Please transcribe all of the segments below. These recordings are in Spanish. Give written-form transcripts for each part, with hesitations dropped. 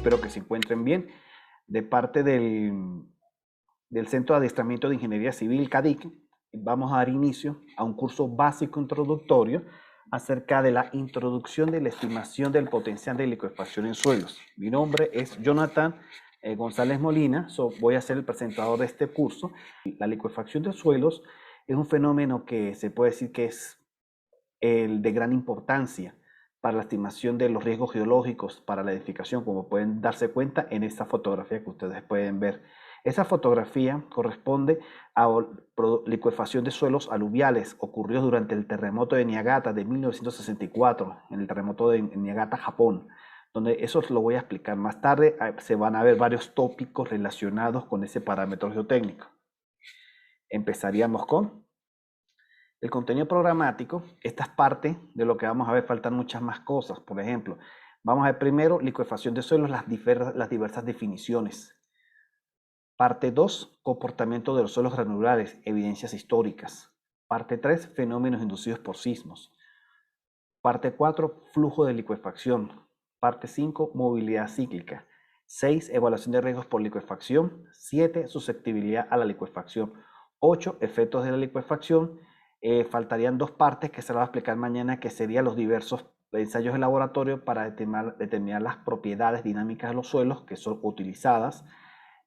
espero que se encuentren bien. De parte del Centro de Adiestramiento de Ingeniería Civil, CADIC, vamos a dar inicio a un curso básico introductorio acerca de la introducción de la estimación del potencial de liquefacción en suelos. Mi nombre es Jonathan González Molina, voy a ser el presentador de este curso. La liquefacción de suelos es un fenómeno que se puede decir que es el de gran importancia para la estimación de los riesgos geológicos para la edificación, como pueden darse cuenta en esta fotografía que ustedes pueden ver. Esa fotografía corresponde a liquefacción de suelos aluviales ocurridos durante el terremoto de Niigata de 1964, en el terremoto de Niigata, Japón, donde eso lo voy a explicar más tarde. Se van a ver varios tópicos relacionados con ese parámetro geotécnico. Empezaríamos con el contenido programático. Esta es parte de lo que vamos a ver, faltan muchas más cosas. Por ejemplo, vamos a ver primero liquefacción de suelos, las diversas definiciones. Parte 2, comportamiento de los suelos granulares, evidencias históricas. Parte 3, fenómenos inducidos por sismos. Parte 4, flujo de liquefacción. Parte 5, movilidad cíclica. 6, evaluación de riesgos por liquefacción. 7, susceptibilidad a la liquefacción. 8, efectos de la liquefacción. Faltarían dos partes que se las voy a explicar mañana, que serían los diversos ensayos de laboratorio para determinar las propiedades dinámicas de los suelos que son utilizadas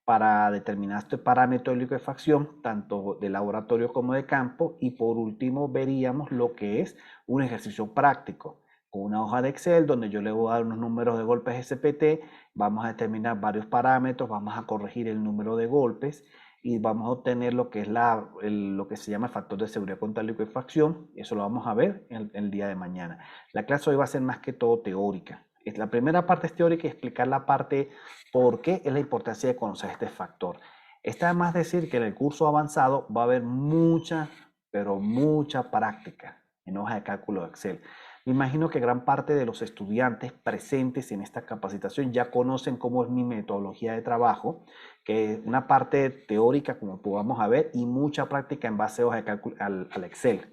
para determinar este parámetro de liquefacción, tanto de laboratorio como de campo. Y por último veríamos lo que es un ejercicio práctico, con una hoja de Excel donde yo le voy a dar unos números de golpes SPT, vamos a determinar varios parámetros, vamos a corregir el número de golpes y vamos a obtener lo que es lo que se llama el factor de seguridad contra la liquefacción. Eso lo vamos a ver el día de mañana. La clase hoy va a ser más que todo teórica. La primera parte es teórica y explicar la parte por qué es la importancia de conocer este factor. Está de más decir que en el curso avanzado va a haber mucha, pero mucha práctica en hoja de cálculo de Excel. Me imagino que gran parte de los estudiantes presentes en esta capacitación ya conocen cómo es mi metodología de trabajo, que es una parte teórica, como podamos ver, y mucha práctica en base a hoja de cálculo al Excel.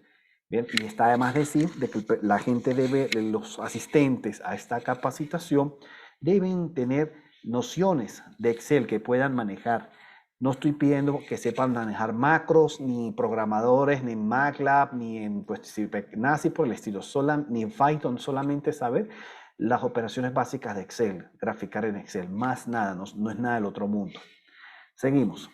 Bien, y está además decir de que la gente los asistentes a esta capacitación deben tener nociones de Excel que puedan manejar. No estoy pidiendo que sepan manejar macros, ni programadores, ni en MATLAB, ni en nada así por el estilo, ni en Python, solamente saber las operaciones básicas de Excel, graficar en Excel, más nada, no es nada del otro mundo. Seguimos.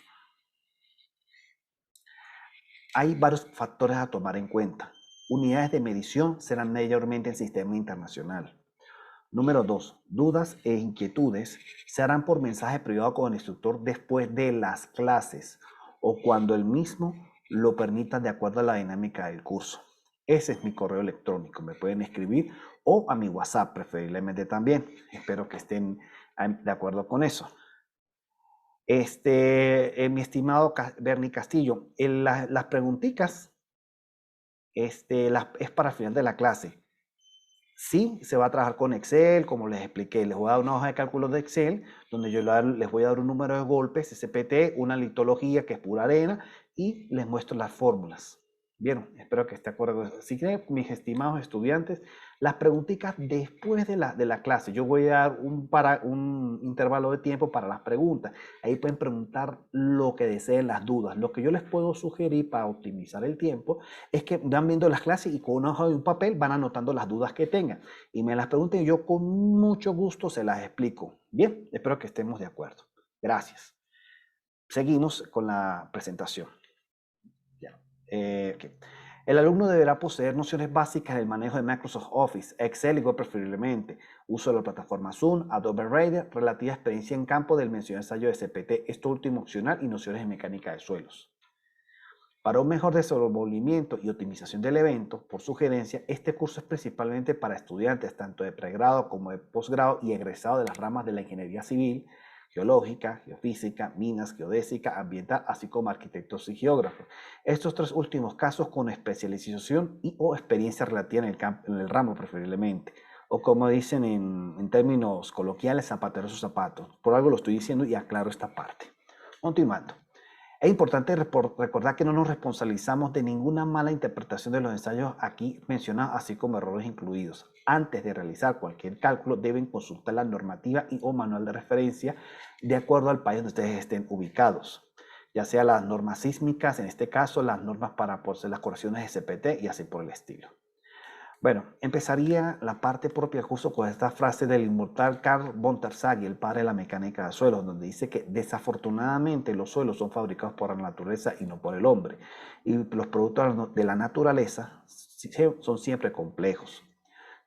Hay varios factores a tomar en cuenta. Unidades de medición serán mayormente el sistema internacional. Número 2. Dudas e inquietudes se harán por mensaje privado con el instructor después de las clases o cuando él mismo lo permita de acuerdo a la dinámica del curso. Ese es mi correo electrónico. Me pueden escribir o a mi WhatsApp preferiblemente también. Espero que estén de acuerdo con eso. Mi estimado Bernie Castillo, las preguntitas es para el final de la clase. Sí, se va a trabajar con Excel, como les expliqué. Les voy a dar una hoja de cálculo de Excel, donde yo les voy a dar un número de golpes, SPT, una litología que es pura arena, y les muestro las fórmulas. Bien, espero que esté de acuerdo. Así que, mis estimados estudiantes, las preguntitas después de la clase, yo voy a dar un intervalo de tiempo para las preguntas. Ahí pueden preguntar lo que deseen, las dudas. Lo que yo les puedo sugerir para optimizar el tiempo es que van viendo las clases y con una hoja y un papel van anotando las dudas que tengan. Y me las pregunten y yo con mucho gusto se las explico. Bien, espero que estemos de acuerdo. Gracias. Seguimos con la presentación. Okay. El alumno deberá poseer nociones básicas del manejo de Microsoft Office, Excel y Word preferiblemente, uso de la plataforma Zoom, Adobe Reader, relativa experiencia en campo del mencionado ensayo de CPT, esto último opcional, y nociones de mecánica de suelos. Para un mejor desenvolvimiento y optimización del evento, por sugerencia, este curso es principalmente para estudiantes tanto de pregrado como de posgrado y egresados de las ramas de la ingeniería civil, geológica, geofísica, minas, geodésica, ambiental, así como arquitectos y geógrafos. Estos tres últimos casos con especialización y o experiencia relativa en el ramo preferiblemente, o como dicen en términos coloquiales, zapateros o zapatos. Por algo lo estoy diciendo y aclaro esta parte. Continuando. Es importante recordar que no nos responsabilizamos de ninguna mala interpretación de los ensayos aquí mencionados, así como errores incluidos. Antes de realizar cualquier cálculo, deben consultar la normativa y o manual de referencia de acuerdo al país donde ustedes estén ubicados, ya sea las normas sísmicas, en este caso las normas para las correcciones de CPT y así por el estilo. Bueno, empezaría la parte propia del curso con esta frase del inmortal Carl von Terzaghi, el padre de la mecánica de suelos, donde dice que desafortunadamente los suelos son fabricados por la naturaleza y no por el hombre. Y los productos de la naturaleza son siempre complejos.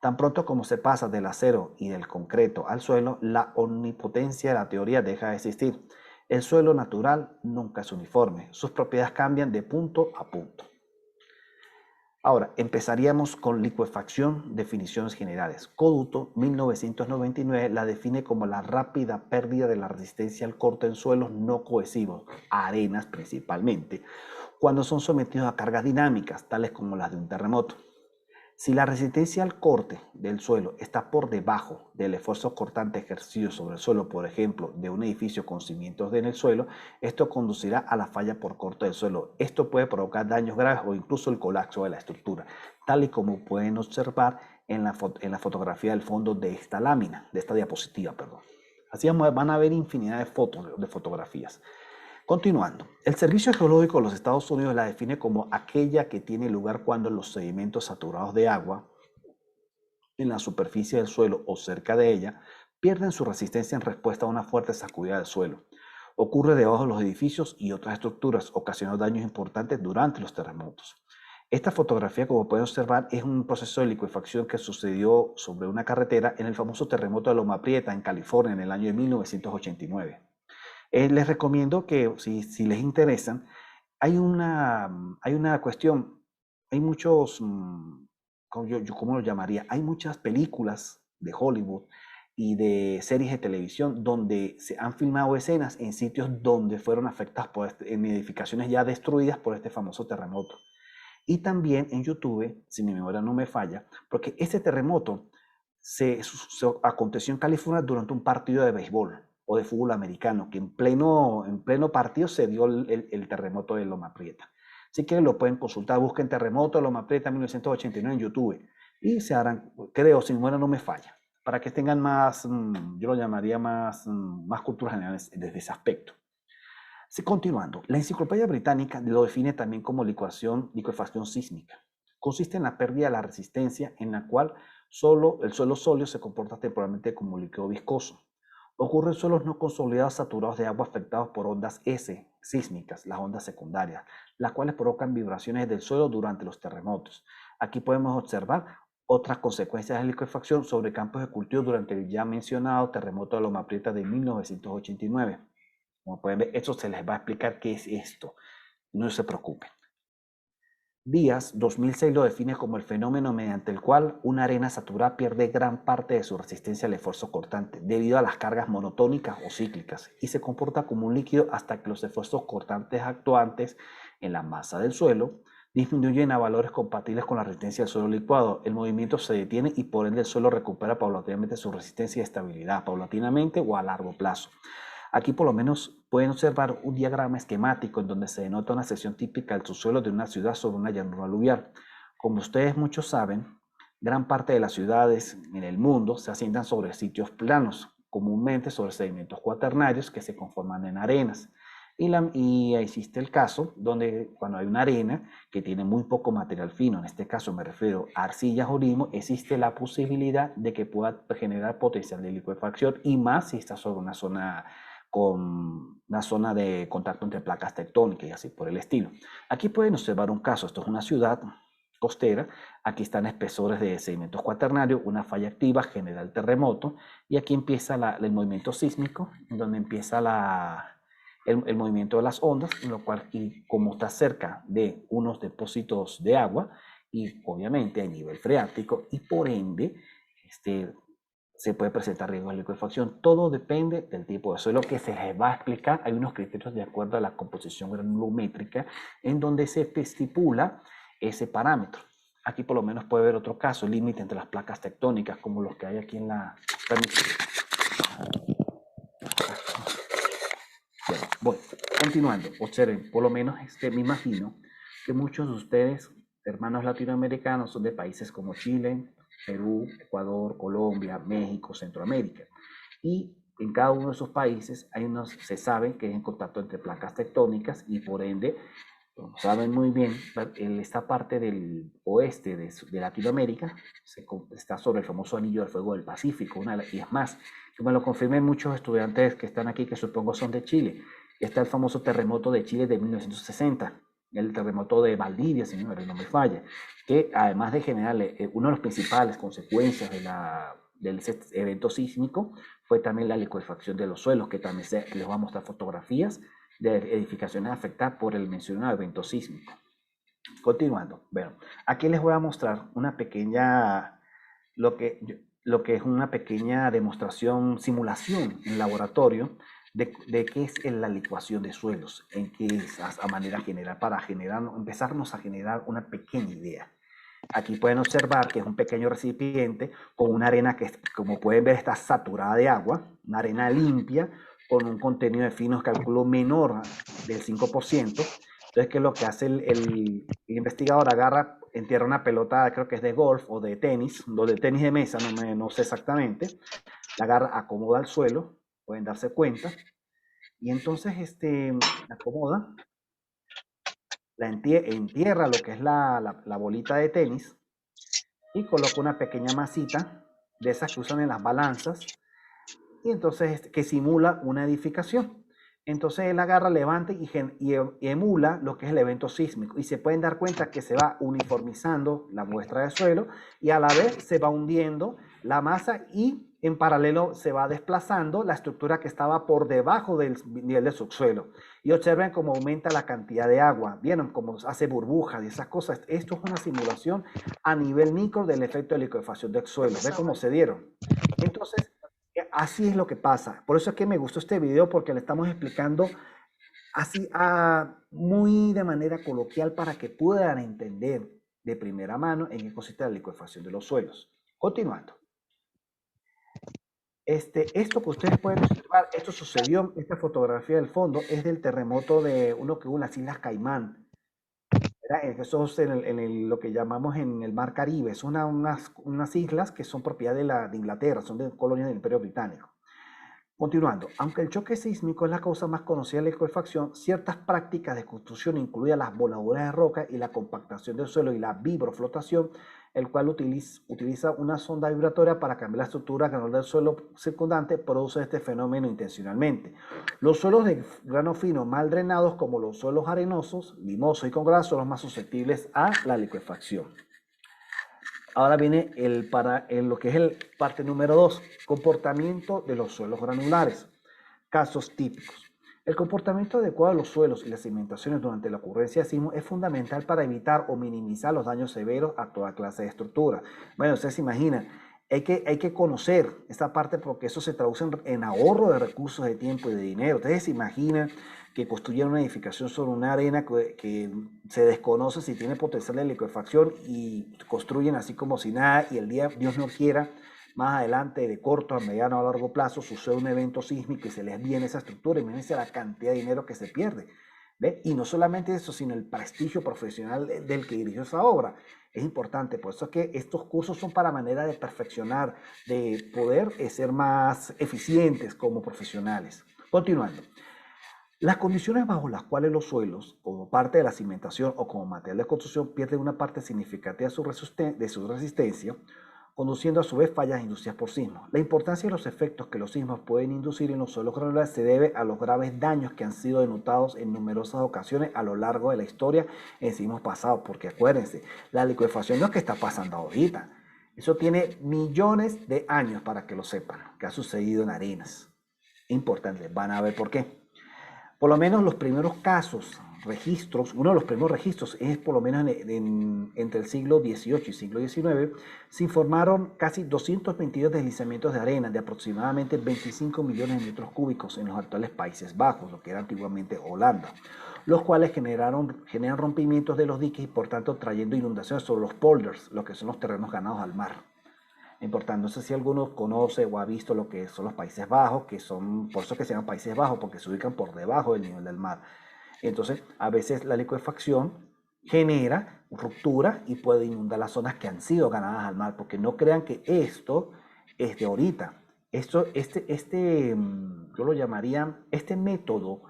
Tan pronto como se pasa del acero y del concreto al suelo, la omnipotencia de la teoría deja de existir. El suelo natural nunca es uniforme, sus propiedades cambian de punto a punto. Ahora, empezaríamos con licuefacción, definiciones generales. Coduto, 1999, la define como la rápida pérdida de la resistencia al corte en suelos no cohesivos, arenas principalmente, cuando son sometidos a cargas dinámicas, tales como las de un terremoto. Si la resistencia al corte del suelo está por debajo del esfuerzo cortante ejercido sobre el suelo, por ejemplo, de un edificio con cimientos en el suelo, esto conducirá a la falla por corte del suelo. Esto puede provocar daños graves o incluso el colapso de la estructura, tal y como pueden observar en la fotografía del fondo de esta lámina, de esta diapositiva, perdón. Así van a ver infinidad de fotografías. Continuando, el Servicio Geológico de los Estados Unidos la define como aquella que tiene lugar cuando los sedimentos saturados de agua en la superficie del suelo o cerca de ella pierden su resistencia en respuesta a una fuerte sacudida del suelo. Ocurre debajo de los edificios y otras estructuras, ocasionando daños importantes durante los terremotos. Esta fotografía, como pueden observar, es un proceso de licuefacción que sucedió sobre una carretera en el famoso terremoto de Loma Prieta, en California, en el año de 1989. Les recomiendo que, si les interesan, hay una cuestión, hay muchos, ¿cómo lo llamaría? Hay muchas películas de Hollywood y de series de televisión donde se han filmado escenas en sitios donde fueron afectadas en edificaciones ya destruidas por este famoso terremoto. Y también en YouTube, si mi memoria no me falla, porque este terremoto se aconteció en California durante un partido de béisbol o de fútbol americano, que en pleno partido se dio el terremoto de Loma Prieta. Si quieren lo pueden consultar, busquen terremoto de Loma Prieta 1989 en YouTube y se harán, creo, si mi memoria no me falla, para que tengan más, yo lo llamaría más cultura general desde ese aspecto. Continuando, la Enciclopedia Británica lo define también como licuefacción sísmica. Consiste en la pérdida de la resistencia en la cual el suelo sólido se comporta temporalmente como líquido viscoso. Ocurre en suelos no consolidados saturados de agua afectados por ondas S sísmicas, las ondas secundarias, las cuales provocan vibraciones del suelo durante los terremotos. Aquí podemos observar otras consecuencias de la licuefacción sobre campos de cultivo durante el ya mencionado terremoto de Loma Prieta de 1989. Como pueden ver, esto se les va a explicar qué es esto. No se preocupen. Díaz, 2006, lo define como el fenómeno mediante el cual una arena saturada pierde gran parte de su resistencia al esfuerzo cortante debido a las cargas monotónicas o cíclicas y se comporta como un líquido hasta que los esfuerzos cortantes actuantes en la masa del suelo disminuyen a valores compatibles con la resistencia del suelo licuado. El movimiento se detiene y por ende el suelo recupera paulatinamente su resistencia y estabilidad, paulatinamente o a largo plazo. Aquí por lo menos pueden observar un diagrama esquemático en donde se denota una sección típica del subsuelo de una ciudad sobre una llanura aluvial. Como ustedes muchos saben, gran parte de las ciudades en el mundo se asientan sobre sitios planos, comúnmente sobre sedimentos cuaternarios que se conforman en arenas. Y existe el caso donde cuando hay una arena que tiene muy poco material fino, en este caso me refiero a arcillas o limo, existe la posibilidad de que pueda generar potencial de licuefacción y más si está sobre una zona con una zona de contacto entre placas tectónicas y así por el estilo. Aquí pueden observar un caso, esto es una ciudad costera, aquí están espesores de sedimentos cuaternarios, una falla activa genera el terremoto y aquí empieza el movimiento sísmico, donde empieza el movimiento de las ondas, en lo cual, y como está cerca de unos depósitos de agua y obviamente hay nivel freático y por ende se puede presentar riesgo de licuefacción. Todo depende del tipo de suelo que se les va a explicar. Hay unos criterios de acuerdo a la composición granulométrica en donde se estipula ese parámetro. Aquí por lo menos puede haber otro caso, límite entre las placas tectónicas, como los que hay aquí en la... Bueno, voy. Continuando, observen, por lo menos me imagino que muchos de ustedes, hermanos latinoamericanos, son de países como Chile, Perú, Ecuador, Colombia, México, Centroamérica. Y en cada uno de esos países se sabe que hay un contacto entre placas tectónicas y por ende, como saben muy bien, esta parte del oeste de Latinoamérica está sobre el famoso anillo del fuego del Pacífico. Y es más, que me lo confirmen muchos estudiantes que están aquí, que supongo son de Chile. Está el famoso terremoto de Chile de 1960, el terremoto de Valdivia, señores, no me falla, que además de generar una de las principales consecuencias del evento sísmico fue también la licuefacción de los suelos, que también les voy a mostrar fotografías de edificaciones afectadas por el mencionado evento sísmico. Continuando, bueno, aquí les voy a mostrar una pequeña, lo que es una pequeña demostración, simulación en laboratorio de qué es la licuación de suelos, en qué es a manera general, para empezarnos a generar una pequeña idea. Aquí pueden observar que es un pequeño recipiente con una arena que, como pueden ver, está saturada de agua, una arena limpia con un contenido de finos cálculo menor del 5%. Entonces, ¿qué es lo que hace el investigador? Entierra una pelota, creo que es de golf o de tenis de mesa, no sé exactamente. La agarra, acomoda al suelo, pueden darse cuenta. Y entonces la acomoda, entierra lo que es la bolita de tenis y coloca una pequeña masita de esas que usan en las balanzas y entonces que simula una edificación. Entonces él agarra, levanta y emula lo que es el evento sísmico y se pueden dar cuenta que se va uniformizando la muestra de suelo y a la vez se va hundiendo la masa y en paralelo se va desplazando la estructura que estaba por debajo del nivel del subsuelo. Y observen cómo aumenta la cantidad de agua. ¿Vieron cómo hace burbujas y esas cosas? Esto es una simulación a nivel micro del efecto de liquefacción del suelo. ¿Ven cómo se dieron? Entonces, así es lo que pasa. Por eso es que me gustó este video porque le estamos explicando así muy de manera coloquial para que puedan entender de primera mano en qué consiste la liquefacción de los suelos. Continuando. Esto que ustedes pueden observar, esto sucedió, esta fotografía del fondo es del terremoto de uno que hubo en las Islas Caimán. Eso es lo que llamamos en el Mar Caribe. Son unas islas que son propiedad de Inglaterra, son de colonia del Imperio Británico. Continuando, aunque el choque sísmico es la causa más conocida de la liquefacción, ciertas prácticas de construcción, incluidas las voladuras de roca y la compactación del suelo y la vibroflotación, el cual utiliza una sonda vibratoria para cambiar la estructura granular del suelo circundante, produce este fenómeno intencionalmente. Los suelos de grano fino mal drenados, como los suelos arenosos, limosos y con grava, son los más susceptibles a la liquefacción. Ahora viene lo que es el parte número 2, comportamiento de los suelos granulares. Casos típicos. El comportamiento adecuado de los suelos y las cimentaciones durante la ocurrencia de sismos es fundamental para evitar o minimizar los daños severos a toda clase de estructura. Bueno, ustedes se imaginan, hay que conocer esta parte porque eso se traduce en ahorro de recursos, de tiempo y de dinero. Ustedes se imaginan que construyen una edificación sobre una arena que se desconoce si tiene potencial de liquefacción y construyen así como si nada y el día, Dios no quiera, más adelante, de corto a mediano o a largo plazo, sucede un evento sísmico y se les viene esa estructura. Imagínense la cantidad de dinero que se pierde. ¿Ve? Y no solamente eso, sino el prestigio profesional del que dirigió esa obra. Es importante, por eso es que estos cursos son para manera de perfeccionar, de poder ser más eficientes como profesionales. Continuando. Las condiciones bajo las cuales los suelos, como parte de la cimentación o como material de construcción, pierden una parte significativa de su resistencia, conduciendo a su vez fallas inducidas por sismos. La importancia de los efectos que los sismos pueden inducir en los suelos granulares se debe a los graves daños que han sido denotados en numerosas ocasiones a lo largo de la historia en sismos pasados, porque acuérdense, la liquefacción no es que está pasando ahorita, eso tiene millones de años para que lo sepan, que ha sucedido en arenas. Importante, van a ver por qué. Por lo menos los primeros casos, registros, uno de los primeros registros es por lo menos entre el siglo XVIII y siglo XIX, se informaron casi 222 deslizamientos de arena de aproximadamente 25 millones de metros cúbicos en los actuales Países Bajos, lo que era antiguamente Holanda, los cuales generan rompimientos de los diques y por tanto trayendo inundaciones sobre los polders, lo que son los terrenos ganados al mar. Importante, no sé si alguno conoce o ha visto lo que son los Países Bajos, que son, por eso que se llaman Países Bajos, porque se ubican por debajo del nivel del mar. Entonces, a veces la liquefacción genera ruptura y puede inundar las zonas que han sido ganadas al mar, porque no crean que esto es de ahorita. Yo lo llamaría, este método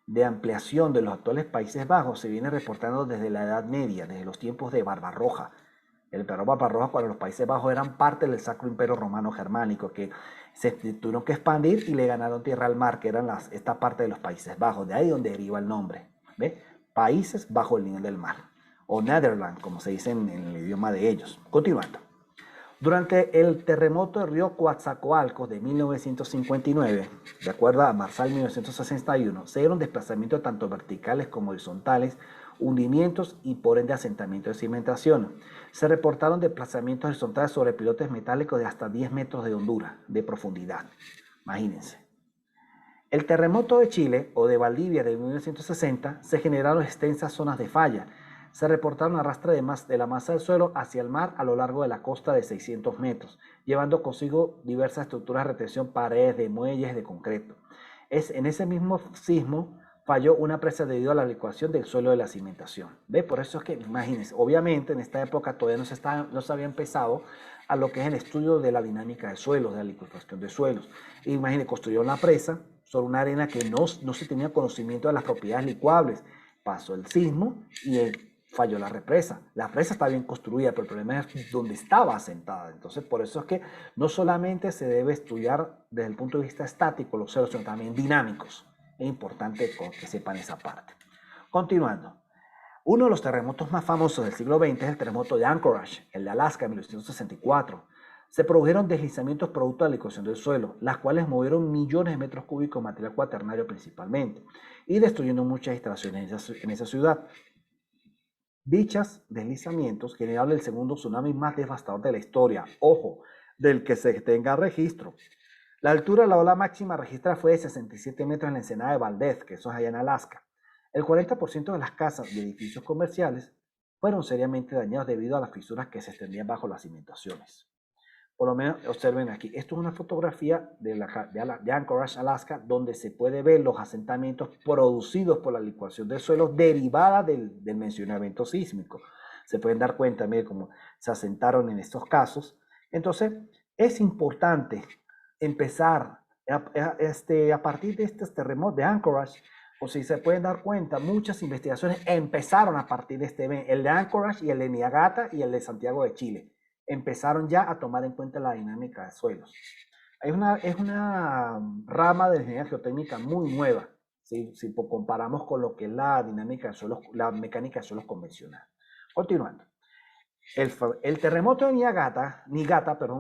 de ampliación de los actuales Países Bajos se viene reportando desde la Edad Media, desde los tiempos de Barbarroja. El emperador Barbarroja, cuando los Países Bajos eran parte del Sacro Imperio Romano Germánico, que se tuvieron que expandir y le ganaron tierra al mar, que eran esta parte de los Países Bajos, de ahí donde deriva el nombre. ¿Ve? Países bajo el nivel del mar, o Netherlands, como se dice en el idioma de ellos. Continuando. Durante el terremoto del río Coatzacoalcos de 1959, de acuerdo a Marsal 1961, se dieron desplazamientos tanto verticales como horizontales, hundimientos y por ende asentamientos de cimentación. Se reportaron desplazamientos horizontales sobre pilotes metálicos de hasta 10 metros de hondura de profundidad. Imagínense. El terremoto de Chile o de Valdivia de 1960 se generaron extensas zonas de falla. Se reportaron arrastre de la masa del suelo hacia el mar a lo largo de la costa de 600 metros, llevando consigo diversas estructuras de retención, paredes de muelles de concreto. En ese mismo sismo falló una presa debido a la licuación del suelo de la cimentación. ¿Ve? Por eso es que, imagínense, obviamente en esta época todavía no se había empezado a lo que es el estudio de la dinámica de suelos, de la liquefacción de suelos. Imagínense, construyeron la presa sobre una arena que no se tenía conocimiento de las propiedades licuables. Pasó el sismo y falló la represa. La presa está bien construida, pero el problema es donde estaba asentada. Entonces, por eso es que no solamente se debe estudiar desde el punto de vista estático los suelos, sino también dinámicos. Es importante que sepan esa parte. Continuando. Uno de los terremotos más famosos del siglo XX es el terremoto de Anchorage, el de Alaska en 1964. Se produjeron deslizamientos producto de la licuación del suelo, las cuales movieron millones de metros cúbicos de material cuaternario principalmente, y destruyendo muchas instalaciones en esa ciudad. Dichos deslizamientos generaron el segundo tsunami más devastador de la historia, ojo, del que se tenga registro. La altura de la ola máxima registrada fue de 67 metros en la ensenada de Valdez, que eso es allá en Alaska. El 40% de las casas y edificios comerciales fueron seriamente dañados debido a las fisuras que se extendían bajo las cimentaciones. Por lo menos observen aquí, esto es una fotografía de Anchorage, Alaska, donde se puede ver los asentamientos producidos por la licuación de suelos derivada del mencionado evento sísmico. Se pueden dar cuenta, miren cómo se asentaron en estos casos. Entonces, es importante empezar a partir de estos terremotos de Anchorage, o si se pueden dar cuenta, muchas investigaciones empezaron a partir de este evento, el de Anchorage y el de Niigata y el de Santiago de Chile. Empezaron ya a tomar en cuenta la dinámica de suelos. Es una rama de ingeniería geotécnica muy nueva, si comparamos con lo que es la dinámica de suelos, la mecánica de suelos convencional. Continuando. El terremoto de Niigata,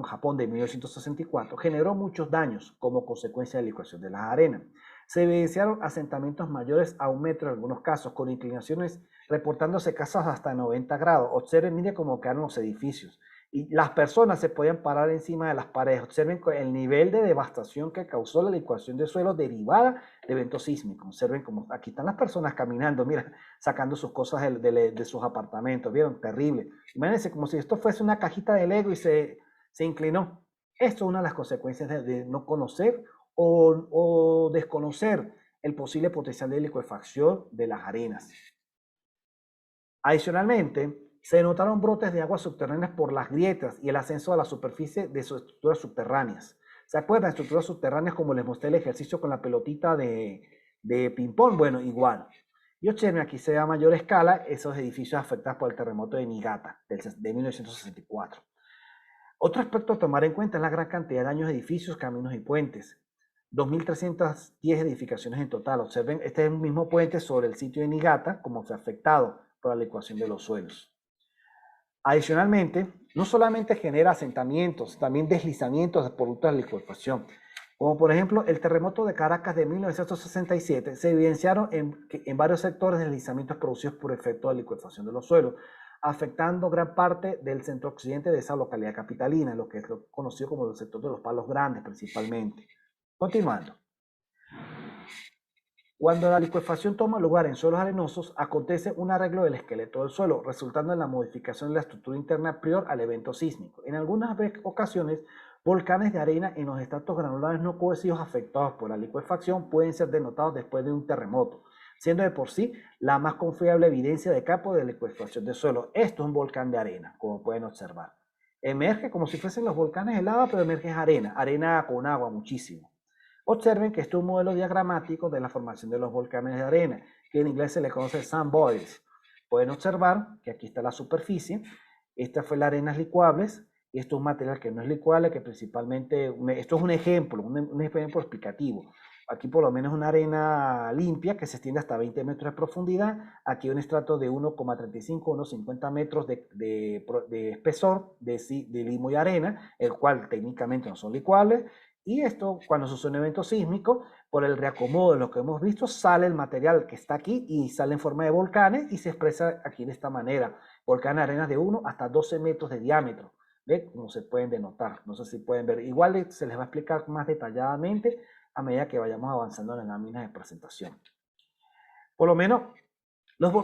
Japón de 1964, generó muchos daños como consecuencia de la licuación de las arenas. Se evidenciaron asentamientos mayores a 1 metro en algunos casos, con inclinaciones reportándose casas hasta 90 grados. Observen, mire cómo quedaron los edificios. Y las personas se podían parar encima de las paredes. Observen el nivel de devastación que causó la licuación de suelo derivada de eventos sísmicos. Observen cómo aquí están las personas caminando, mira, sacando sus cosas de sus apartamentos. ¿Vieron? Terrible. Imagínense como si esto fuese una cajita de Lego y se inclinó. Esto es una de las consecuencias de no conocer o desconocer el posible potencial de liquefacción de las arenas. Adicionalmente, se notaron brotes de aguas subterráneas por las grietas y el ascenso a la superficie de sus estructuras subterráneas. ¿Se acuerdan? Estructuras subterráneas como les mostré el ejercicio con la pelotita de ping-pong. Bueno, igual. Y observen, aquí se ve a mayor escala esos edificios afectados por el terremoto de Niigata de 1964. Otro aspecto a tomar en cuenta es la gran cantidad de daños de edificios, caminos y puentes. 2.310 edificaciones en total. Observen, este es el mismo puente sobre el sitio de Niigata, como fue afectado por la licuación de los suelos. Adicionalmente, no solamente genera asentamientos, también deslizamientos de producto de la licuación. Como por ejemplo el terremoto de Caracas de 1967, se evidenciaron en varios sectores deslizamientos producidos por efecto de licuefacción de los suelos, afectando gran parte del centro occidente de esa localidad capitalina, lo que es conocido como el sector de los Palos Grandes principalmente. Continuando. Cuando la licuefacción toma lugar en suelos arenosos, acontece un arreglo del esqueleto del suelo, resultando en la modificación de la estructura interna prior al evento sísmico. En algunas ocasiones, volcanes de arena en los estratos granulares no cohesivos afectados por la licuefacción pueden ser denotados después de un terremoto, siendo de por sí la más confiable evidencia de campo de licuefacción del suelo. Esto es un volcán de arena, como pueden observar. Emerge como si fuesen los volcanes de lava, pero emerge arena, arena con agua muchísimo. Observen que este es un modelo diagramático de la formación de los volcanes de arena, que en inglés se le conoce sand bodies. Pueden observar que aquí está la superficie, esta fue la arenas licuables, y esto es un material que no es licuable, que principalmente, esto es un ejemplo explicativo. Aquí por lo menos una arena limpia que se extiende hasta 20 metros de profundidad, aquí un estrato de 1,35, 1,50 metros de espesor de limo y arena, el cual técnicamente no son licuables, y esto, cuando sucede un evento sísmico, por el reacomodo de lo que hemos visto, sale el material que está aquí y sale en forma de volcanes y se expresa aquí de esta manera. Volcán de arenas de 1 hasta 12 metros de diámetro. ¿Ve? Como se pueden denotar. No sé si pueden ver. Igual se les va a explicar más detalladamente a medida que vayamos avanzando en las láminas de presentación. Por lo menos,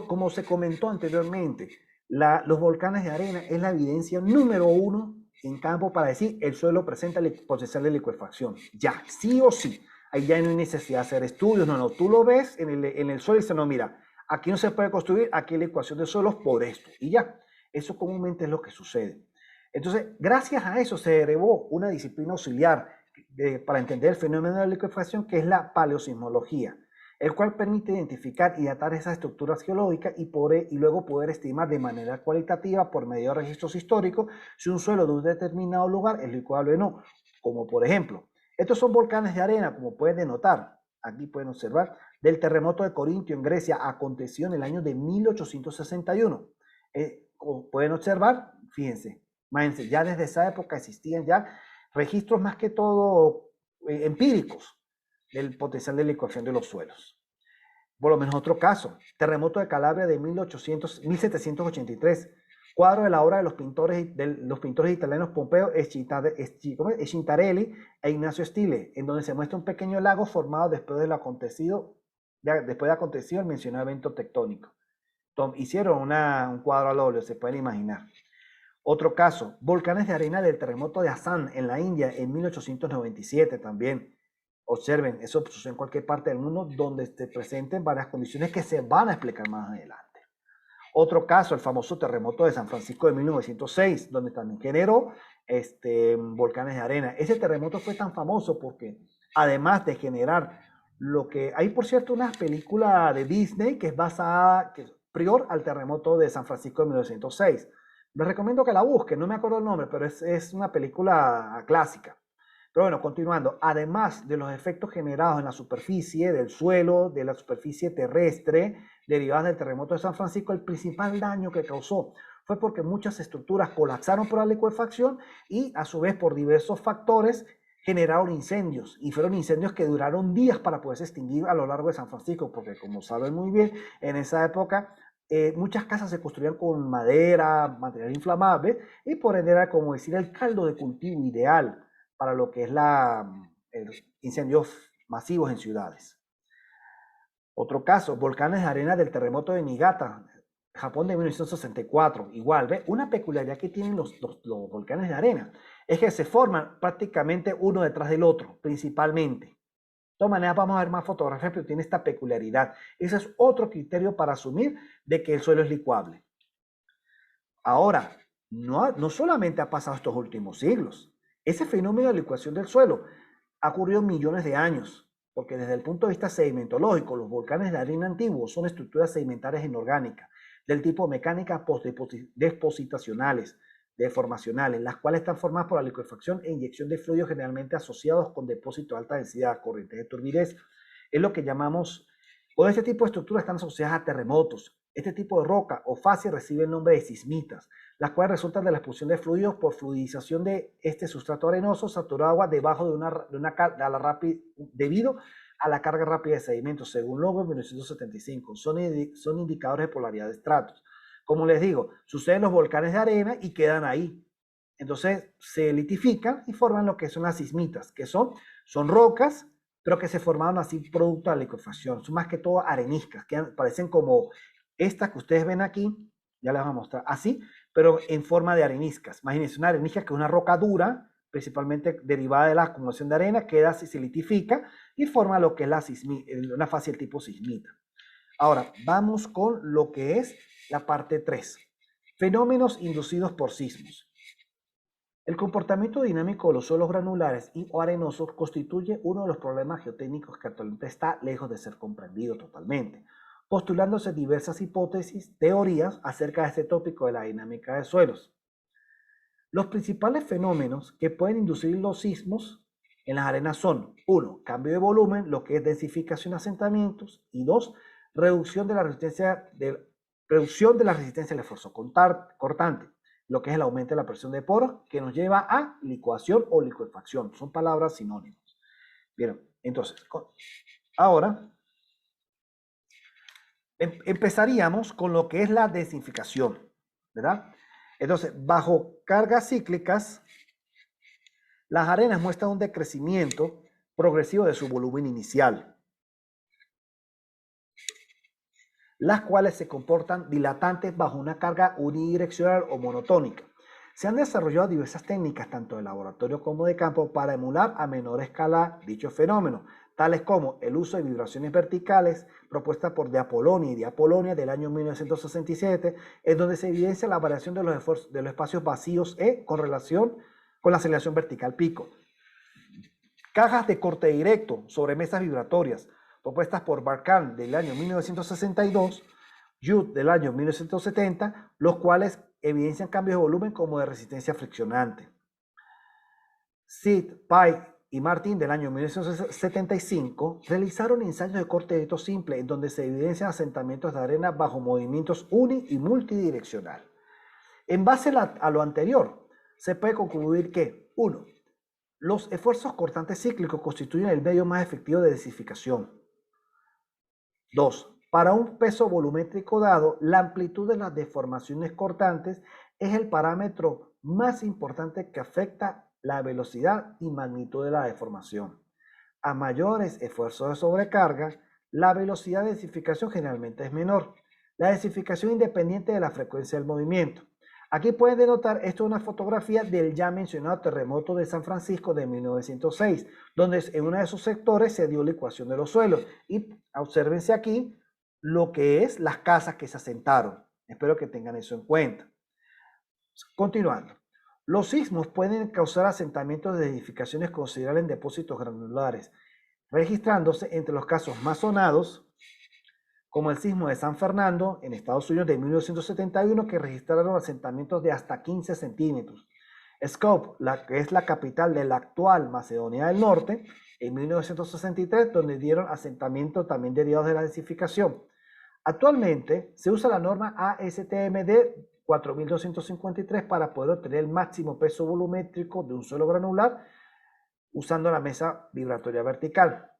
como se comentó anteriormente, los volcanes de arena es la evidencia número 1 en campo para decir el suelo presenta el potencial de licuefacción. Ya, sí o sí. Ahí ya no hay necesidad de hacer estudios. No, tú lo ves en el suelo y dices, no, mira, aquí no se puede construir, aquí hay licuación de suelos por esto. Y ya, eso comúnmente es lo que sucede. Entonces, gracias a eso se derivó una disciplina auxiliar para entender el fenómeno de la licuefacción, que es la paleosismología, el cual permite identificar y datar esas estructuras geológicas y luego poder estimar de manera cualitativa por medio de registros históricos si un suelo de un determinado lugar es licuable o no. Como por ejemplo, estos son volcanes de arena, como pueden denotar, aquí pueden observar, del terremoto de Corintio en Grecia, aconteció en el año de 1861. Como pueden observar, fíjense, imagínense, ya desde esa época existían ya registros más que todo empíricos del potencial de licuación de los suelos. Por lo menos otro caso, terremoto de Calabria de 1783, cuadro de la obra de los pintores italianos Pompeo Schiaparelli e Ignacio Stile, en donde se muestra un pequeño lago formado después de acontecido el mencionado evento tectónico. Hicieron un cuadro al óleo, se pueden imaginar. Otro caso, volcanes de arena del terremoto de Assam en la India en 1897 también. Observen, eso sucede en cualquier parte del mundo donde se presenten varias condiciones que se van a explicar más adelante. Otro caso, el famoso terremoto de San Francisco de 1906, donde también generó volcanes de arena. Ese terremoto fue tan famoso porque, además de generar lo que hay, por cierto, una película de Disney que es basada, que es prior al terremoto de San Francisco de 1906. Les recomiendo que la busquen, no me acuerdo el nombre, pero es una película clásica. Pero bueno, continuando, además de los efectos generados en la superficie del suelo, de la superficie terrestre, derivadas del terremoto de San Francisco, el principal daño que causó fue porque muchas estructuras colapsaron por la licuefacción y a su vez por diversos factores generaron incendios, y fueron incendios que duraron días para poderse extinguir a lo largo de San Francisco, porque como saben muy bien, en esa época muchas casas se construían con madera, material inflamable, y por ende era como decir el caldo de cultivo ideal para lo que es incendios masivos en ciudades. Otro caso, volcanes de arena del terremoto de Niigata, Japón de 1964. Igual, ¿ve? Una peculiaridad que tienen los volcanes de arena es que se forman prácticamente uno detrás del otro, principalmente. De todas maneras, vamos a ver más fotografías, pero tiene esta peculiaridad. Ese es otro criterio para asumir de que el suelo es licuable. Ahora, no solamente ha pasado estos últimos siglos. Ese fenómeno de licuación del suelo ha ocurrido millones de años, porque desde el punto de vista sedimentológico, los volcanes de arena antiguos son estructuras sedimentarias inorgánicas, del tipo mecánica postdepositacionales, deformacionales, las cuales están formadas por la liquefacción e inyección de fluidos generalmente asociados con depósitos de alta densidad, corrientes de turbidez. Es lo que llamamos, o este tipo de estructuras están asociadas a terremotos. Este tipo de roca o fascia recibe el nombre de sismitas, las cuales resultan de la expulsión de fluidos por fluidización de este sustrato arenoso saturado de agua debajo debido a la carga rápida de sedimentos, según Lobo en 1975. Son indicadores de polaridad de estratos. Como les digo, suceden los volcanes de arena y quedan ahí. Entonces se litifican y forman lo que son las sismitas, que son rocas, pero que se formaron así producto de la liquefacción. Son más que todo areniscas, que parecen como estas que ustedes ven aquí, ya les voy a mostrar, así, pero en forma de areniscas. Imagínense una arenisca que es una roca dura, principalmente derivada de la acumulación de arena, queda, se litifica y forma lo que es una fase del tipo sismita. Ahora, vamos con lo que es la parte 3. Fenómenos inducidos por sismos. El comportamiento dinámico de los suelos granulares y o arenosos constituye uno de los problemas geotécnicos que actualmente está lejos de ser comprendido totalmente, postulándose diversas hipótesis, teorías acerca de este tópico de la dinámica de suelos. Los principales fenómenos que pueden inducir los sismos en las arenas son: 1. Cambio de volumen, lo que es densificación de asentamientos, y 2. Reducción de la resistencia al esfuerzo cortante, lo que es el aumento de la presión de poros, que nos lleva a licuación o licuefacción. Son palabras sinónimas. Bien, entonces, ahora empezaríamos con lo que es la densificación, ¿verdad? Entonces, bajo cargas cíclicas, las arenas muestran un decrecimiento progresivo de su volumen inicial, las cuales se comportan dilatantes bajo una carga unidireccional o monotónica. Se han desarrollado diversas técnicas, tanto de laboratorio como de campo, para emular a menor escala dicho fenómeno, tales como el uso de vibraciones verticales, propuesta por De Apolonia y de Apolonia del año 1967, en donde se evidencia la variación de los espacios vacíos con relación con la aceleración vertical pico. Cajas de corte directo sobre mesas vibratorias, propuestas por Barkan del año 1962, Judd del año 1970, los cuales evidencian cambios de volumen como de resistencia friccionante. Sid, Pike y Martin del año 1975 realizaron ensayos de corte directo simple en donde se evidencian asentamientos de arena bajo movimientos y multidireccional. En base a lo anterior, se puede concluir que 1. Los esfuerzos cortantes cíclicos constituyen el medio más efectivo de densificación. 2. Para un peso volumétrico dado, la amplitud de las deformaciones cortantes es el parámetro más importante que afecta la velocidad y magnitud de la deformación. A mayores esfuerzos de sobrecarga, la velocidad de densificación generalmente es menor. La densificación independiente de la frecuencia del movimiento. Aquí pueden denotar, esto es una fotografía del ya mencionado terremoto de San Francisco de 1906, donde en uno de sus sectores se dio licuación de los suelos. Y obsérvense aquí lo que es las casas que se asentaron. Espero que tengan eso en cuenta. Continuando. Los sismos pueden causar asentamientos de edificaciones considerables en depósitos granulares, registrándose entre los casos más sonados, como el sismo de San Fernando en Estados Unidos de 1971, que registraron asentamientos de hasta 15 centímetros. Skopje, que es la capital de la actual Macedonia del Norte, en 1963, donde dieron asentamientos también derivados de la densificación. Actualmente se usa la norma ASTM-D 4253 para poder obtener el máximo peso volumétrico de un suelo granular usando la mesa vibratoria vertical.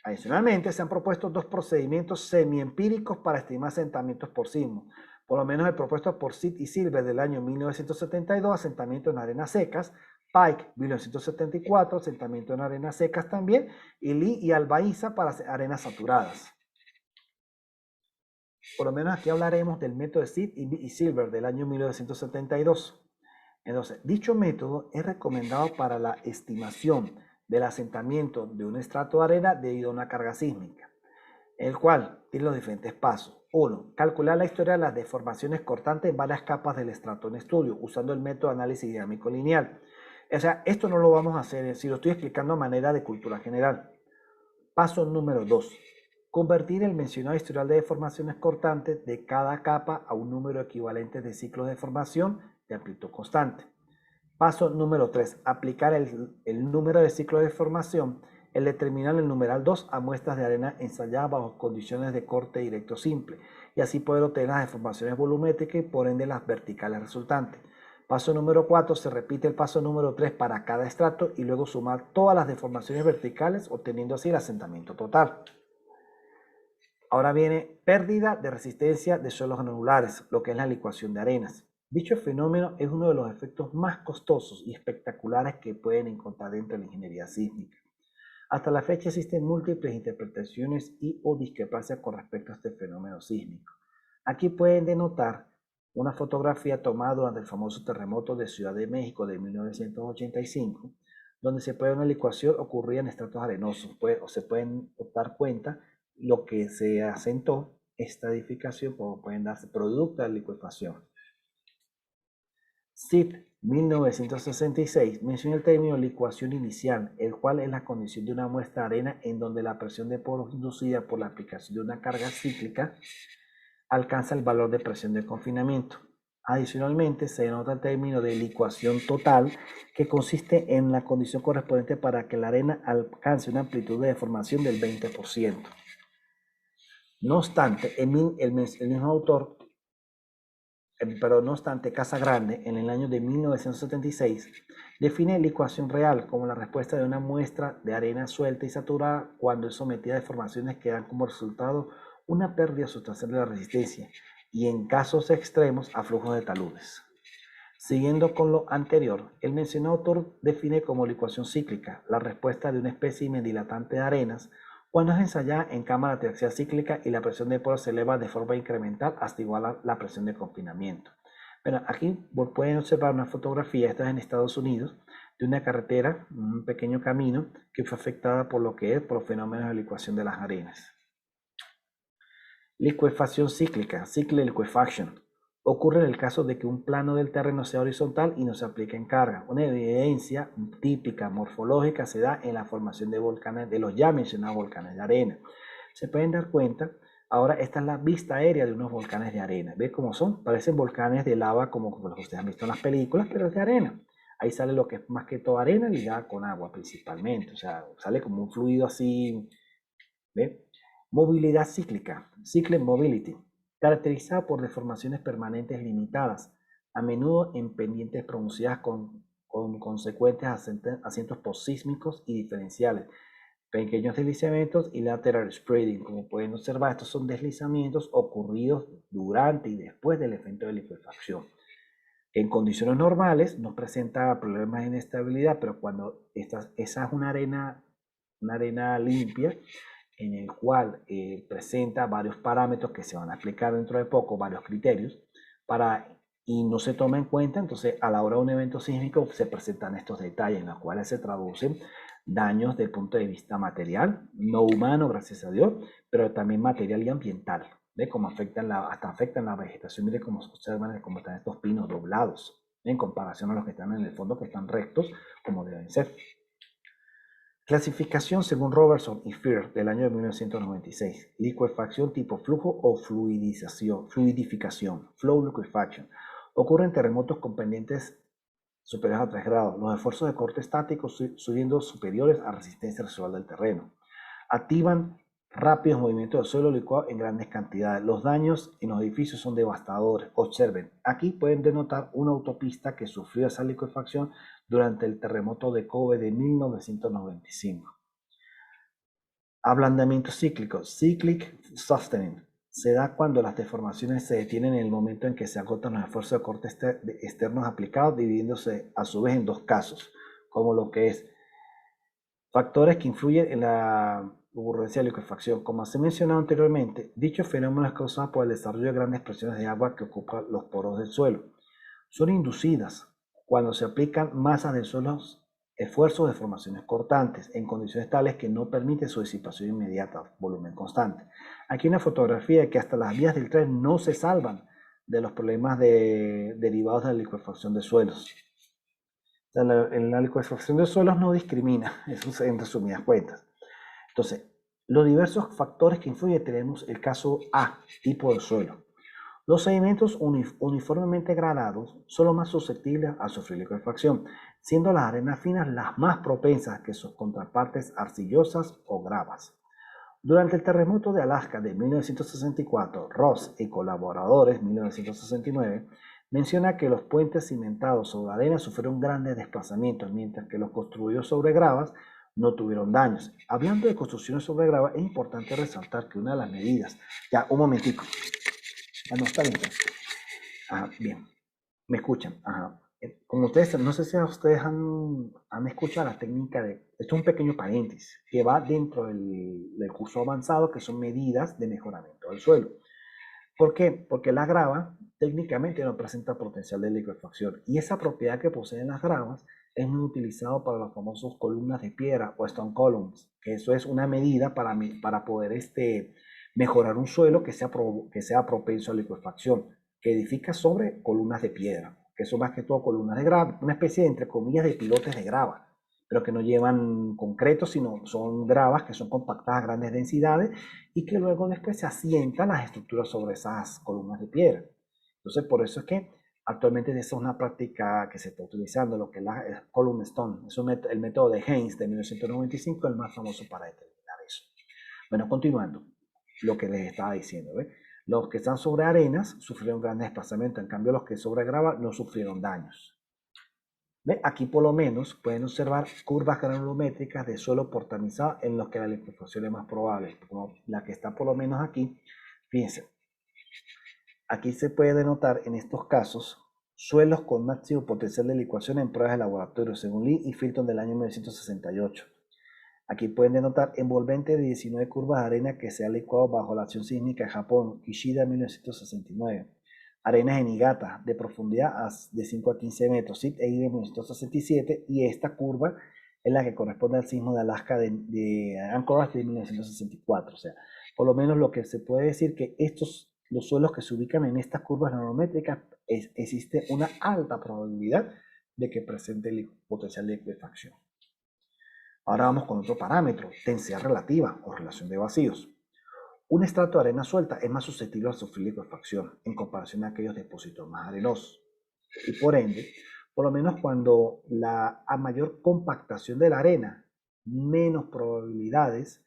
Adicionalmente, se han propuesto dos procedimientos semiempíricos para estimar asentamientos por sismo. Por lo menos el propuesto por Sid y Silver del año 1972, asentamiento en arenas secas; Pike, 1974, asentamiento en arenas secas también; y Lee y Albaiza para arenas saturadas. Por lo menos aquí hablaremos del método de Sid y Silver del año 1972. Entonces, dicho método es recomendado para la estimación del asentamiento de un estrato de arena debido a una carga sísmica, el cual tiene los diferentes pasos. 1. Calcular la historia de las deformaciones cortantes en varias capas del estrato en estudio, usando el método de análisis dinámico lineal. O sea, esto no lo vamos a hacer, si lo estoy explicando a manera de cultura general. Paso número 2. Convertir el mencionado historial de deformaciones cortantes de cada capa a un número equivalente de ciclos de deformación de amplitud constante. Paso número 3. Aplicar el número de ciclos de deformación, el determinar el numeral 2 a muestras de arena ensayadas bajo condiciones de corte directo simple, y así poder obtener las deformaciones volumétricas y por ende las verticales resultantes. Paso número 4. Se repite el paso número 3 para cada estrato y luego sumar todas las deformaciones verticales, obteniendo así el asentamiento total. Ahora viene pérdida de resistencia de suelos granulares, lo que es la licuación de arenas. Dicho fenómeno es uno de los efectos más costosos y espectaculares que pueden encontrar dentro de la ingeniería sísmica. Hasta la fecha existen múltiples interpretaciones y o discrepancias con respecto a este fenómeno sísmico. Aquí pueden denotar una fotografía tomada durante el famoso terremoto de Ciudad de México de 1985, donde se puede ver una licuación ocurrida en estratos arenosos, o se pueden dar cuenta lo que se asentó esta edificación, como pueden darse producto de la licuefacción. SIP 1966 menciona el término licuación inicial, el cual es la condición de una muestra de arena en donde la presión de poros inducida por la aplicación de una carga cíclica alcanza el valor de presión de confinamiento. Adicionalmente, se denota el término de licuación total, que consiste en la condición correspondiente para que la arena alcance una amplitud de deformación del 20%. No obstante, el mismo autor, Casagrande, en el año de 1976, define licuación real como la respuesta de una muestra de arena suelta y saturada cuando es sometida a deformaciones que dan como resultado una pérdida sustancial de la resistencia y, en casos extremos, a flujos de taludes. Siguiendo con lo anterior, el mencionado autor define como licuación cíclica la respuesta de un espécimen dilatante de arenas cuando es ensayada en cámara triaxial cíclica y la presión de poros se eleva de forma incremental hasta igualar la presión de confinamiento. Bueno, aquí pueden observar una fotografía, esta es en Estados Unidos, de una carretera, un pequeño camino que fue afectada por por fenómenos de licuación de las arenas. Licuefacción cíclica, cyclic liquefaction. Ocurre en el caso de que un plano del terreno sea horizontal y no se aplique en carga. Una evidencia típica morfológica se da en la formación de volcanes, de los ya mencionados volcanes de arena. Se pueden dar cuenta, ahora esta es la vista aérea de unos volcanes de arena. ¿Ve cómo son? Parecen volcanes de lava como los que ustedes han visto en las películas, pero es de arena. Ahí sale lo que es más que todo arena ligada con agua principalmente. O sea, sale como un fluido así, ¿ve? Movilidad cíclica, cyclic mobility, caracterizada por deformaciones permanentes limitadas, a menudo en pendientes pronunciadas con consecuentes asientos posísmicos y diferenciales, pequeños deslizamientos y lateral spreading. Como pueden observar, estos son deslizamientos ocurridos durante y después del evento de liquefacción. En condiciones normales no presenta problemas de inestabilidad, pero cuando esa es una arena limpia, en el cual presenta varios parámetros que se van a aplicar dentro de poco, varios criterios, y no se toma en cuenta, entonces a la hora de un evento sísmico se presentan estos detalles en los cuales se traducen daños desde el punto de vista material, no humano, gracias a Dios, pero también material y ambiental. ¿Ve cómo hasta afectan la vegetación? Mire cómo se observan cómo están estos pinos doblados en comparación a los que están en el fondo, que están rectos como deben ser. Clasificación según Robertson y Fear del año de 1996. Liquefacción tipo flujo o fluidificación, flow liquefaction. Ocurre en terremotos con pendientes superiores a 3 grados. Los esfuerzos de corte estático subiendo superiores a resistencia residual del terreno. Activan rápidos movimientos del suelo licuado en grandes cantidades. Los daños en los edificios son devastadores. Observen, aquí pueden denotar una autopista que sufrió esa liquefacción durante el terremoto de Kobe de 1995. Ablandamiento cíclico, cyclic softening, se da cuando las deformaciones se detienen en el momento en que se agotan los esfuerzos de corte externos aplicados, dividiéndose a su vez en dos casos, como lo que es factores que influyen en la ocurrencia de liquefacción. Como se mencionado anteriormente, dicho fenómeno es causado por el desarrollo de grandes presiones de agua que ocupan los poros del suelo. Son inducidas cuando se aplican masas de suelo, esfuerzos de formaciones cortantes en condiciones tales que no permite su disipación inmediata, volumen constante. Aquí hay una fotografía de que hasta las vías del tren no se salvan de los problemas derivados de la liquefacción de suelos. O sea, la liquefacción de suelos no discrimina, eso en resumidas cuentas. Entonces, los diversos factores que influyen, tenemos el caso A, tipo de suelo. Los sedimentos uniformemente gradados son los más susceptibles a sufrir liquefacción, siendo las arenas finas las más propensas que sus contrapartes arcillosas o gravas. Durante el terremoto de Alaska de 1964, Ross y colaboradores, 1969, menciona que los puentes cimentados sobre arena sufrieron grandes desplazamientos, mientras que los construidos sobre gravas no tuvieron daños. Hablando de construcciones sobre grava, es importante resaltar que una de las medidas... Ya, un momentico. Ah, no, está bien. Ajá, bien. ¿Me escuchan? Ajá. Como ustedes, no sé si ustedes han escuchado la técnica de, esto es un pequeño paréntesis, que va dentro del curso avanzado, que son medidas de mejoramiento del suelo. ¿Por qué? Porque la grava técnicamente no presenta potencial de liquefacción y esa propiedad que poseen las gravas es muy utilizado para las famosas columnas de piedra o stone columns, que eso es una medida para poder mejorar un suelo que sea propenso a liquefacción, que edifica sobre columnas de piedra, que son más que todo columnas de grava, una especie de, entre comillas, de pilotes de grava, pero que no llevan concreto, sino son gravas que son compactadas a grandes densidades y que luego después se asientan las estructuras sobre esas columnas de piedra. Entonces, por eso es que actualmente esa es una práctica que se está utilizando, lo que es la column stone. Es el método de Haynes de 1995, el más famoso para determinar eso. Bueno, continuando, lo que les estaba diciendo, ¿ve? Los que están sobre arenas sufrieron grandes desplazamientos, en cambio los que sobre grava no sufrieron daños. ¿Ve? Aquí por lo menos pueden observar curvas granulométricas de suelo portamizado en los que la liquefacción es más probable, como la que está por lo menos aquí. Fíjense, aquí se puede denotar en estos casos suelos con máximo potencial de licuación en pruebas de laboratorio, según Lee y Filton del año 1968. Aquí pueden denotar envolvente de 19 curvas de arena que se ha licuado bajo la acción sísmica de Japón, Kishida 1969. Arenas en Niigata de profundidad de 5 a 15 metros, SIT EI de 1967, y esta curva es la que corresponde al sismo de Alaska de Anchorage de 1964. O sea, por lo menos lo que se puede decir que los suelos que se ubican en estas curvas nanométricas, existe una alta probabilidad de que presente el potencial de liquefacción. Ahora vamos con otro parámetro, densidad relativa o relación de vacíos. Un estrato de arena suelta es más susceptible a sufrir liquefacción en comparación a aquellos depósitos más arenosos. Y por ende, por lo menos cuando a mayor compactación de la arena, menos probabilidades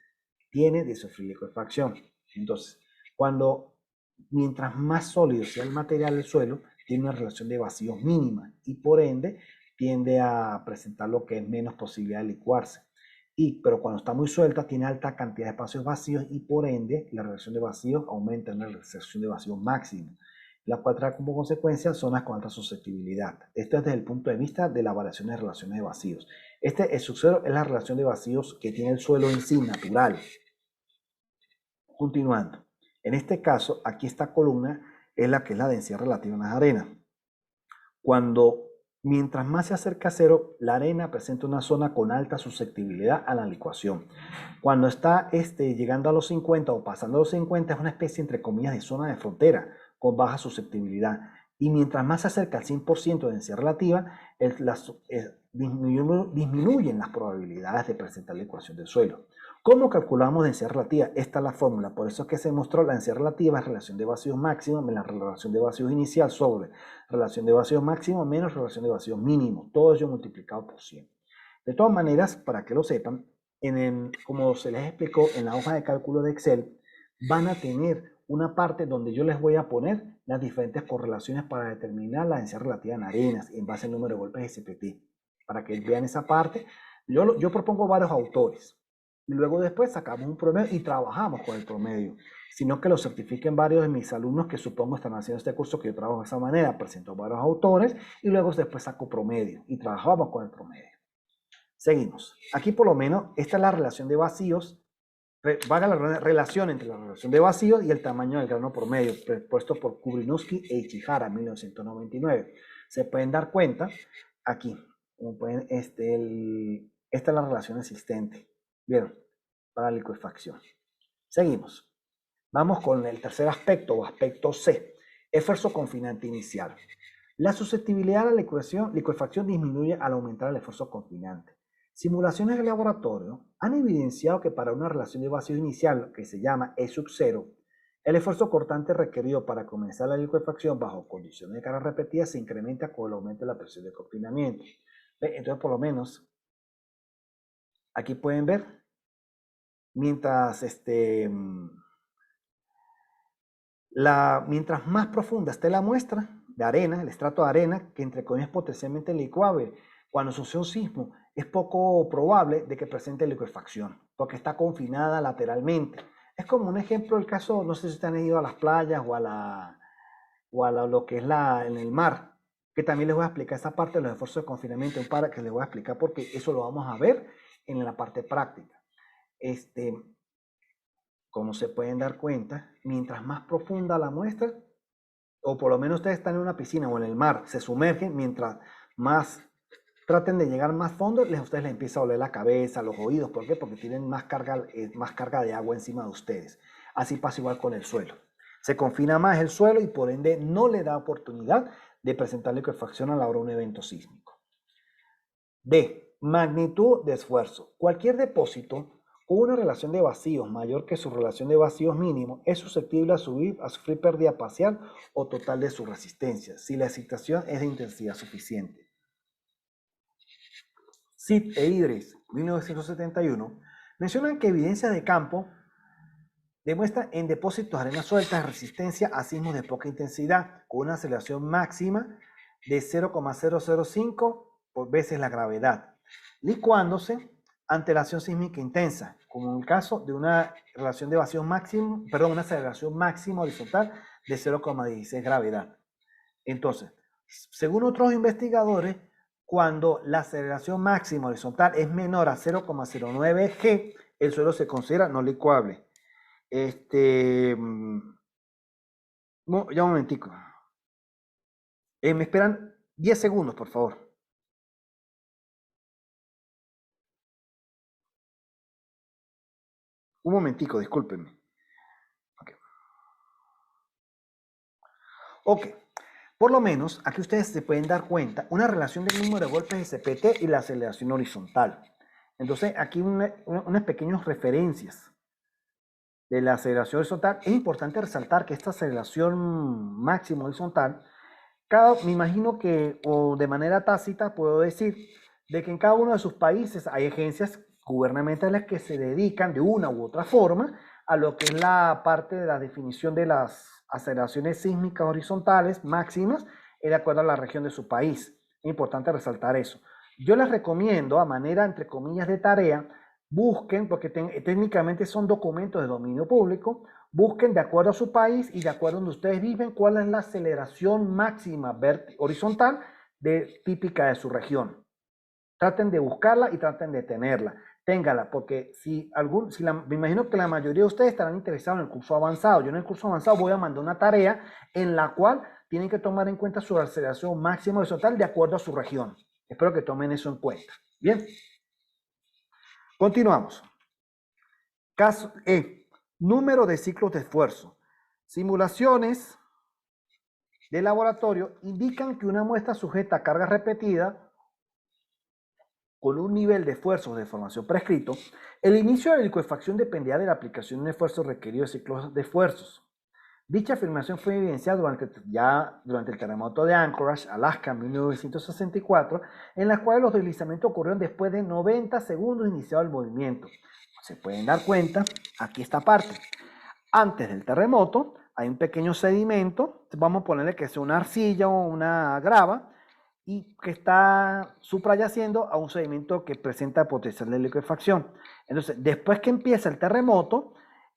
tiene de sufrir liquefacción. Entonces, mientras más sólido sea el material del suelo, tiene una relación de vacíos mínima y por ende tiende a presentar lo que es menos posibilidad de licuarse. Pero cuando está muy suelta, tiene alta cantidad de espacios vacíos y por ende la relación de vacíos aumenta en la relación de vacíos máxima, la cual trae como consecuencia zonas con alta susceptibilidad. Esto es desde el punto de vista de la variación de relaciones de vacíos. El sub-0 es la relación de vacíos que tiene el suelo en sí, natural. Continuando. En este caso, aquí esta columna es la que es la densidad relativa en las arenas. Mientras más se acerca a cero, la arena presenta una zona con alta susceptibilidad a la licuación. Cuando está llegando a los 50 o pasando a los 50, es una especie, entre comillas, de zona de frontera con baja susceptibilidad. Y mientras más se acerca al 100% de densidad relativa, disminuyen las probabilidades de presentar licuación del suelo. ¿Cómo calculamos densidad relativa? Esta es la fórmula, por eso es que se mostró la densidad relativa es relación de vacíos máxima menos la relación de vacíos inicial sobre relación de vacíos máximo menos relación de vacíos mínimo, todo ello multiplicado por 100. De todas maneras, para que lo sepan, como se les explicó en la hoja de cálculo de Excel, van a tener una parte donde yo les voy a poner las diferentes correlaciones para determinar la densidad relativa en arenas en base al número de golpes SPT. Para que vean esa parte, yo propongo varios autores y luego después sacamos un promedio y trabajamos con el promedio, sino que lo certifiquen varios de mis alumnos que supongo están haciendo este curso que yo trabajo de esa manera, presento varios autores y luego después saco promedio y trabajamos con el promedio. Seguimos. Aquí por lo menos esta es la relación de vacíos, vaga la relación entre la relación de vacíos y el tamaño del grano promedio, propuesto por Kubrinowski e Ichihara en 1999. Se pueden dar cuenta aquí, como pueden, esta es la relación existente. ¿Vieron? Para la liquefacción. Seguimos. Vamos con el tercer aspecto o aspecto C, esfuerzo confinante inicial. La susceptibilidad a la liquefacción disminuye al aumentar el esfuerzo confinante. Simulaciones de laboratorio han evidenciado que para una relación de vacío inicial que se llama E sub 0, el esfuerzo cortante requerido para comenzar la liquefacción bajo condiciones de carga repetida se incrementa con el aumento de la presión de confinamiento. Entonces, por lo menos, aquí pueden ver, mientras mientras más profunda esté la muestra de arena, el estrato de arena, que entre comillas es potencialmente licuable, cuando sucede un sismo, es poco probable de que presente liquefacción, porque está confinada lateralmente. Es como un ejemplo el caso, no sé si ustedes han ido a las playas o a lo que es en el mar, que también les voy a explicar esa parte de los esfuerzos de confinamiento, para que les voy a explicar porque eso lo vamos a ver en la parte práctica. Como se pueden dar cuenta, mientras más profunda la muestra, o por lo menos ustedes están en una piscina o en el mar, se sumergen, mientras más traten de llegar más fondo, ustedes les empieza a oler la cabeza, los oídos. ¿Por qué? Porque tienen más carga de agua encima de ustedes. Así pasa igual con el suelo. Se confina más el suelo y por ende no le da oportunidad de presentar liquefacción a la hora de un evento sísmico. D. Magnitud de esfuerzo. Cualquier depósito con una relación de vacíos mayor que su relación de vacíos mínimo es susceptible a sufrir pérdida parcial o total de su resistencia, si la excitación es de intensidad suficiente. Sid e Idris, 1971, mencionan que evidencias de campo demuestran en depósitos de arena suelta resistencia a sismos de poca intensidad, con una aceleración máxima de 0,005 por veces la gravedad, licuándose ante la acción sísmica intensa, como en el caso de una relación de vacío máximo, una aceleración máxima horizontal de 0,16 gravedad. Entonces, según otros investigadores, cuando la aceleración máxima horizontal es menor a 0,09 G, el suelo se considera no licuable. Ya un momentico. Me esperan 10 segundos, por favor. Un momentico, discúlpenme. Ok. Por lo menos, aquí ustedes se pueden dar cuenta, una relación del número de golpes de CPT y la aceleración horizontal. Entonces, aquí unas pequeñas referencias de la aceleración horizontal. Es importante resaltar que esta aceleración máxima horizontal, me imagino que, o de manera tácita, puedo decir, de que en cada uno de sus países hay agencias gubernamentales que se dedican de una u otra forma a lo que es la parte de la definición de las aceleraciones sísmicas horizontales máximas de acuerdo a la región de su país. Es importante resaltar eso. Yo les recomiendo, a manera, entre comillas, de tarea, busquen, porque técnicamente son documentos de dominio público, busquen de acuerdo a su país y de acuerdo a donde ustedes viven, cuál es la aceleración máxima horizontal típica de su región. Traten de buscarla y traten de tenerla. Téngala, porque me imagino que la mayoría de ustedes estarán interesados en el curso avanzado. Yo en el curso avanzado voy a mandar una tarea en la cual tienen que tomar en cuenta su aceleración máxima horizontal de acuerdo a su región. Espero que tomen eso en cuenta. Bien. Continuamos. Caso E. Número de ciclos de esfuerzo. Simulaciones de laboratorio indican que una muestra sujeta a carga repetida con un nivel de esfuerzo de formación prescrito, el inicio de la liquefacción dependía de la aplicación de un esfuerzo requerido de ciclos de esfuerzos. Dicha afirmación fue evidenciada durante el terremoto de Anchorage, Alaska, en 1964, en la cual los deslizamientos ocurrieron después de 90 segundos iniciado el movimiento. Se pueden dar cuenta, aquí esta parte. Antes del terremoto hay un pequeño sedimento, vamos a ponerle que sea una arcilla o una grava, y que está suprayaciendo a un sedimento que presenta potencial de liquefacción. Entonces, después que empieza el terremoto,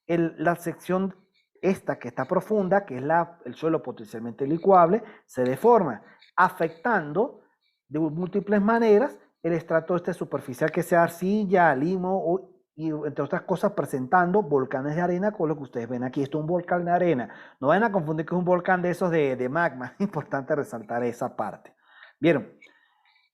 la sección esta que está profunda, que es el suelo potencialmente licuable, se deforma, afectando de múltiples maneras el estrato superficial, que sea arcilla, limo y entre otras cosas presentando volcanes de arena, con lo que ustedes ven aquí. Esto es un volcán de arena. No vayan a confundir que es un volcán de esos de magma. Es importante resaltar esa parte. ¿Vieron?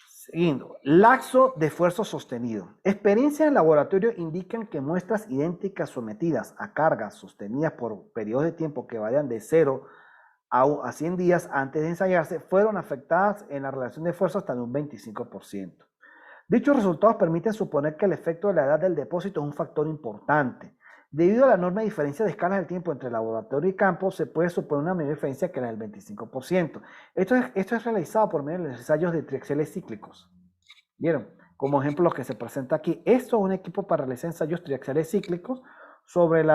Siguiendo, laxo de esfuerzo sostenido. Experiencias en laboratorio indican que muestras idénticas sometidas a cargas sostenidas por periodos de tiempo que varían de 0 a 100 días antes de ensayarse fueron afectadas en la relación de esfuerzo hasta de un 25%. Dichos resultados permiten suponer que el efecto de la edad del depósito es un factor importante. Debido a la enorme diferencia de escalas del tiempo entre laboratorio y campo, se puede suponer una mayor diferencia que la del 25%. Esto es realizado por medio de los ensayos de triaxiales cíclicos. ¿Vieron? Como ejemplo, los que se presenta aquí. Esto es un equipo para realizar ensayos triaxiales cíclicos sobre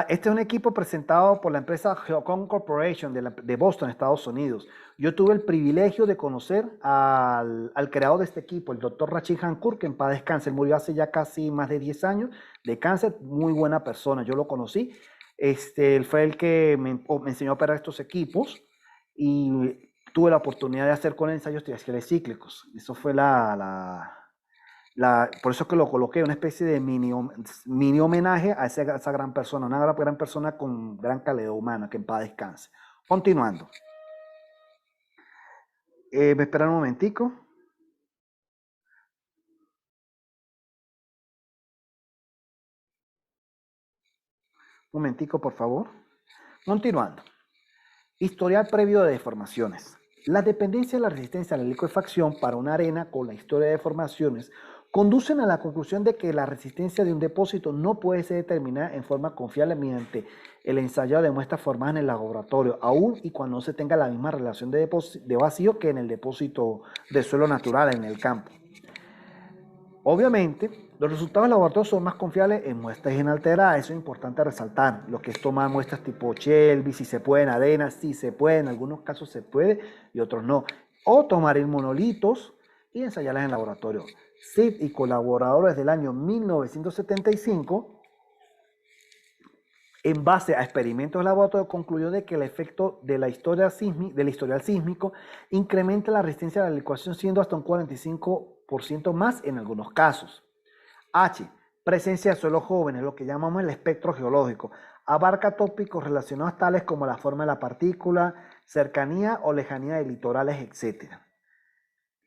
este es un equipo presentado por la empresa Geocon Corporation de Boston, Estados Unidos. Yo tuve el privilegio de conocer al creador de este equipo, el doctor Rachid Hancock, que en paz descanse. Él murió hace ya casi más de 10 años de cáncer. Muy buena persona, yo lo conocí. Él fue el que me enseñó a operar estos equipos. y tuve la oportunidad de hacer con ensayos triaxiales cíclicos. Eso fue por eso que lo coloqué, una especie de mini homenaje a esa gran persona, una gran persona con gran calidad humana, que en paz descanse. Continuando. ¿Me esperan un momentico? Un momentico, por favor. Continuando. Historial previo de deformaciones. La dependencia de la resistencia a la licuefacción para una arena con la historia de deformaciones conducen a la conclusión de que la resistencia de un depósito no puede ser determinada en forma confiable mediante el ensayo de muestras formadas en el laboratorio, aun y cuando no se tenga la misma relación de vacío que en el depósito de suelo natural en el campo. Obviamente, los resultados del laboratorio son más confiables en muestras inalteradas. Eso es importante resaltar. Lo que es tomar muestras tipo Shelby, si se puede en arena, sí se puede, en algunos casos se puede y otros no. O tomar monolitos y ensayarlas en laboratorio. SIP y colaboradores del año 1975, en base a experimentos de laboratorio, concluyó de que el efecto del historial sísmico incrementa la resistencia a la licuación, siendo hasta un 45% más en algunos casos. H. Presencia de suelos jóvenes, lo que llamamos el espectro geológico. Abarca tópicos relacionados tales como la forma de la partícula, cercanía o lejanía de litorales, etc.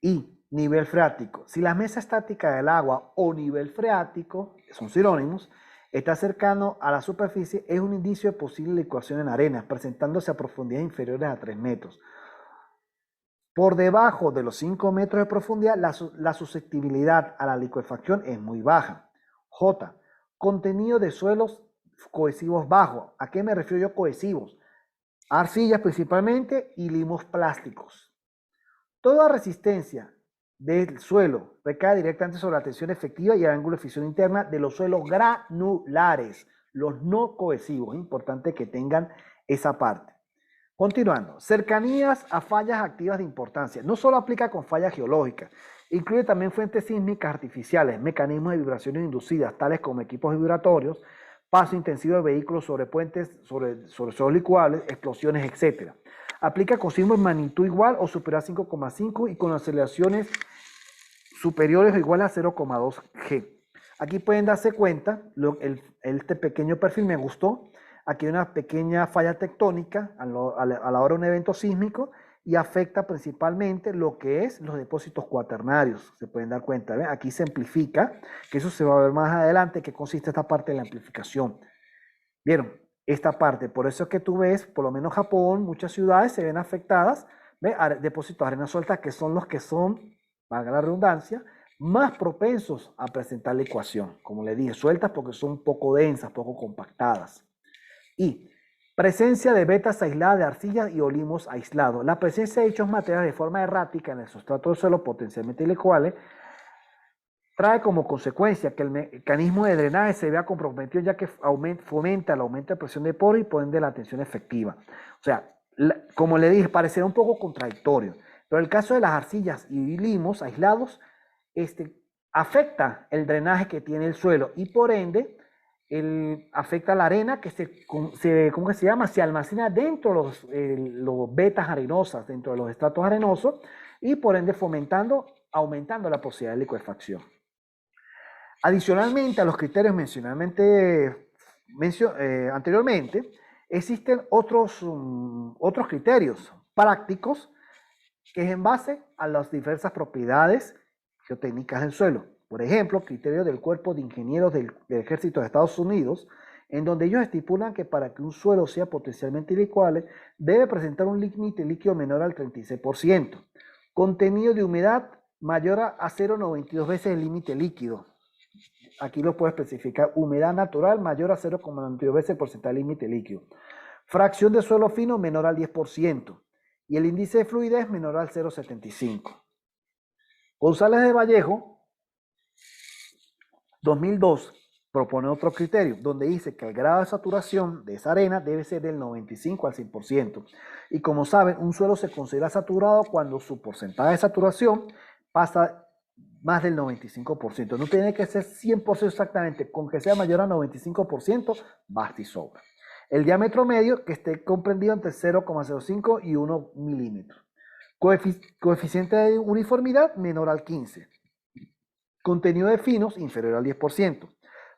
Y nivel freático. Si la mesa estática del agua o nivel freático, que son sinónimos, está cercano a la superficie, es un indicio de posible licuación en arena, presentándose a profundidades inferiores a 3 metros. Por debajo de los 5 metros de profundidad, la susceptibilidad a la licuefacción es muy baja. J. Contenido de suelos cohesivos bajo. ¿A qué me refiero yo cohesivos? Arcillas principalmente y limos plásticos. Toda resistencia del suelo recae directamente sobre la tensión efectiva y el ángulo de fricción interna de los suelos granulares, los no cohesivos. Es importante que tengan esa parte. Continuando, cercanías a fallas activas de importancia. No solo aplica con fallas geológicas, incluye también fuentes sísmicas artificiales, mecanismos de vibraciones inducidas, tales como equipos vibratorios, paso intensivo de vehículos sobre puentes, sobre suelos licuables, explosiones, etc. Aplica con sismos de magnitud igual o superior a 5,5 y con aceleraciones superiores o iguales a 0,2 G. Aquí pueden darse cuenta, este pequeño perfil me gustó. Aquí hay una pequeña falla tectónica a la hora de un evento sísmico y afecta principalmente lo que es los depósitos cuaternarios. Se pueden dar cuenta, ¿ven? Aquí se amplifica, que eso se va a ver más adelante, que consiste esta parte de la amplificación. ¿Vieron? Esta parte, por eso es que tú ves, por lo menos Japón, muchas ciudades se ven afectadas, ¿ves? Depósitos de arena suelta, que son los que son, valga la redundancia, más propensos a presentar la ecuación. Como le dije, sueltas porque son poco densas, poco compactadas. Y presencia de vetas aisladas de arcillas y olimos aislados. La presencia de dichos materiales de forma errática en el sustrato del suelo potencialmente licuables trae como consecuencia que el mecanismo de drenaje se vea comprometido, ya que fomenta el aumento de presión de poros y por ende la tensión efectiva. O sea, como le dije, parecerá un poco contradictorio, pero el caso de las arcillas y limos aislados afecta el drenaje que tiene el suelo y por ende afecta la arena que ¿cómo se llama? Se almacena dentro de los vetas arenosas, dentro de los estratos arenosos y por ende aumentando la posibilidad de licuefacción. Adicionalmente a los criterios anteriormente, existen otros criterios prácticos que es en base a las diversas propiedades geotécnicas del suelo. Por ejemplo, criterio del Cuerpo de Ingenieros del Ejército de Estados Unidos, en donde ellos estipulan que para que un suelo sea potencialmente licuable, debe presentar un límite líquido menor al 36%, contenido de humedad mayor a 0,92 veces el límite líquido. Aquí lo puedo especificar, humedad natural mayor a 0,92 veces el porcentaje límite líquido. Fracción de suelo fino menor al 10% y el índice de fluidez menor al 0,75. González de Vallejo, 2002, propone otro criterio, donde dice que el grado de saturación de esa arena debe ser del 95 al 100%. Y como saben, un suelo se considera saturado cuando su porcentaje de saturación pasa más del 95%. No tiene que ser 100% exactamente, con que sea mayor al 95%, basta y sobra. El diámetro medio que esté comprendido entre 0,05 y 1 milímetros. Coeficiente de uniformidad menor al 15. Contenido de finos inferior al 10%.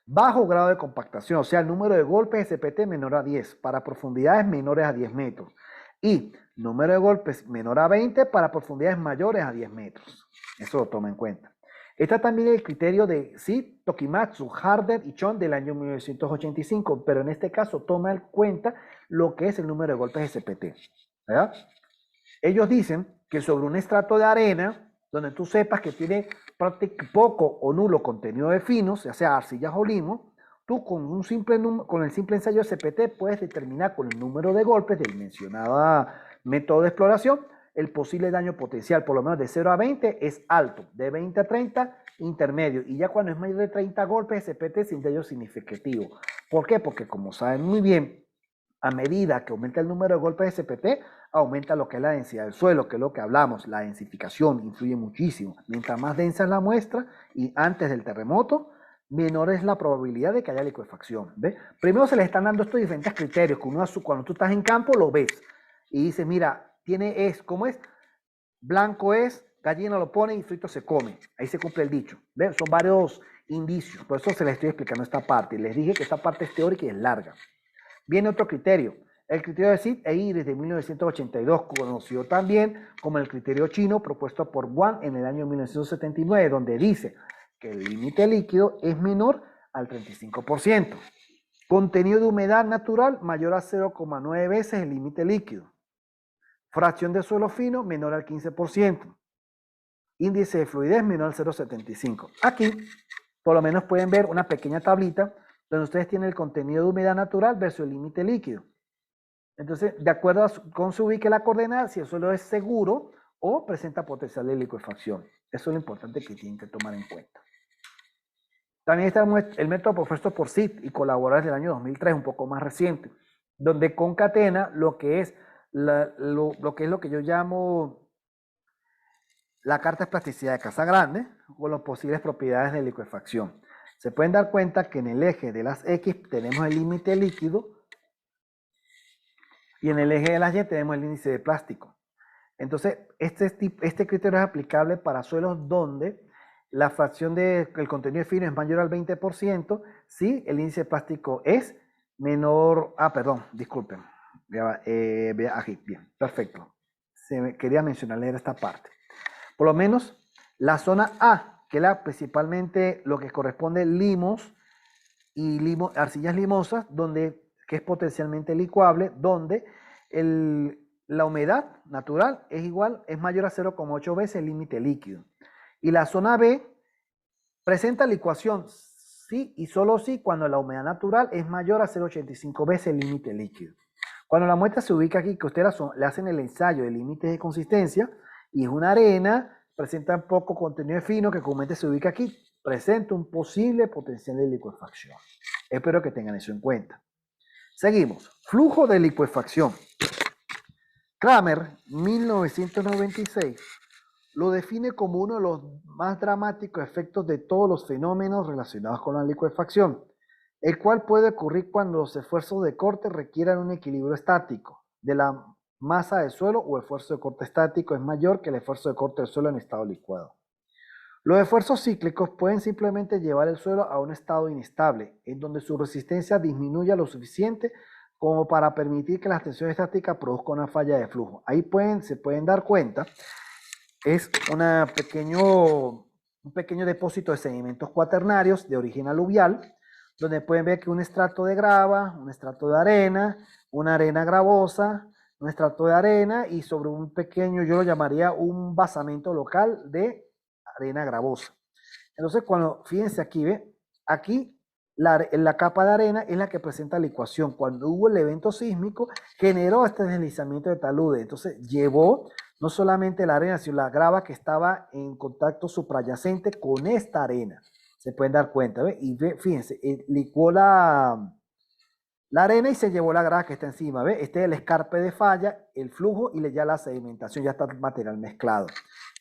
Bajo grado de compactación, o sea, el número de golpes SPT menor a 10 para profundidades menores a 10 metros. Y número de golpes menor a 20 para profundidades mayores a 10 metros. Eso lo toma en cuenta. Está también el criterio de Sid, Tokimatsu, Harder y Chon del año 1985, pero en este caso toma en cuenta lo que es el número de golpes SPT. ¿Verdad? Ellos dicen que sobre un estrato de arena, donde tú sepas que tiene poco o nulo contenido de finos, ya sea arcillas o limo, tú con el simple ensayo SPT puedes determinar con el número de golpes del mencionado método de exploración el posible daño potencial, por lo menos de 0 a 20 es alto, de 20 a 30 intermedio, y ya cuando es mayor de 30 golpes SPT sin daño significativo. ¿Por qué? Porque como saben muy bien, a medida que aumenta el número de golpes SPT, aumenta lo que es la densidad del suelo, que es lo que hablamos, la densificación influye muchísimo. Mientras más densa es la muestra y antes del terremoto, menor es la probabilidad de que haya licuefacción. ¿Ve? Primero se le están dando estos diferentes criterios, que cuando tú estás en campo lo ves y dices, mira, ¿cómo es? Blanco es, gallina lo pone y frito se come. Ahí se cumple el dicho. ¿Ve? Son varios indicios, por eso se les estoy explicando esta parte. Les dije que esta parte es teórica y es larga. Viene otro criterio, el criterio de Sid e Iris de 1982, conocido también como el criterio chino propuesto por Wang en el año 1979, donde dice que el límite líquido es menor al 35%. Contenido de humedad natural mayor a 0,9 veces el límite líquido. Fracción de suelo fino menor al 15%. Índice de fluidez menor al 0,75. Aquí, por lo menos pueden ver una pequeña tablita donde ustedes tienen el contenido de humedad natural versus el límite líquido. Entonces, de acuerdo a cómo se ubique la coordenada, si el suelo es seguro o presenta potencial de licuefacción. Eso es lo importante que tienen que tomar en cuenta. También está el método propuesto por Sid y colaboradores del año 2003, un poco más reciente, donde concatena lo que es lo que yo llamo la carta de plasticidad de Casagrande con las posibles propiedades de licuefacción. Se pueden dar cuenta que en el eje de las X tenemos el límite líquido y en el eje de las Y tenemos el índice de plástico. Entonces, este criterio es aplicable para suelos donde la fracción del contenido de fino es mayor al 20% si el índice de plástico es menor. Disculpen. Aquí, bien, perfecto. Quería mencionarles esta parte. Por lo menos la zona A, que es principalmente lo que corresponde limos y arcillas limosas, que es potencialmente licuable, donde la humedad natural es mayor a 0,8 veces el límite líquido. Y la zona B presenta licuación, sí y solo sí, cuando la humedad natural es mayor a 0,85 veces el límite líquido. Cuando la muestra se ubica aquí, que ustedes le hacen el ensayo de límites de consistencia, y es una arena, presenta poco contenido fino, que comúnmente se ubica aquí, presenta un posible potencial de licuefacción. Espero que tengan eso en cuenta. Seguimos. Flujo de licuefacción. Kramer, 1996, lo define como uno de los más dramáticos efectos de todos los fenómenos relacionados con la licuefacción, el cual puede ocurrir cuando los esfuerzos de corte requieran un equilibrio estático de la masa del suelo o esfuerzo de corte estático es mayor que el esfuerzo de corte del suelo en estado licuado. Los esfuerzos cíclicos pueden simplemente llevar el suelo a un estado inestable, en donde su resistencia disminuya lo suficiente como para permitir que la tensión estática produzca una falla de flujo. Ahí se pueden dar cuenta, es un pequeño depósito de sedimentos cuaternarios de origen aluvial, donde pueden ver que un estrato de grava, un estrato de arena, una arena gravosa, un estrato de arena y sobre un pequeño, yo lo llamaría un basamento local de arena gravosa. Entonces, fíjense aquí, aquí la capa de arena es la que presenta licuación. Cuando hubo el evento sísmico, generó este deslizamiento de talude. Entonces, llevó no solamente la arena, sino la grava que estaba en contacto suprayacente con esta arena. Se pueden dar cuenta, ¿ve? Y fíjense, licuó la arena y se llevó la grava que está encima, ¿ve? Este es el escarpe de falla, el flujo y ya la sedimentación, ya está el material mezclado.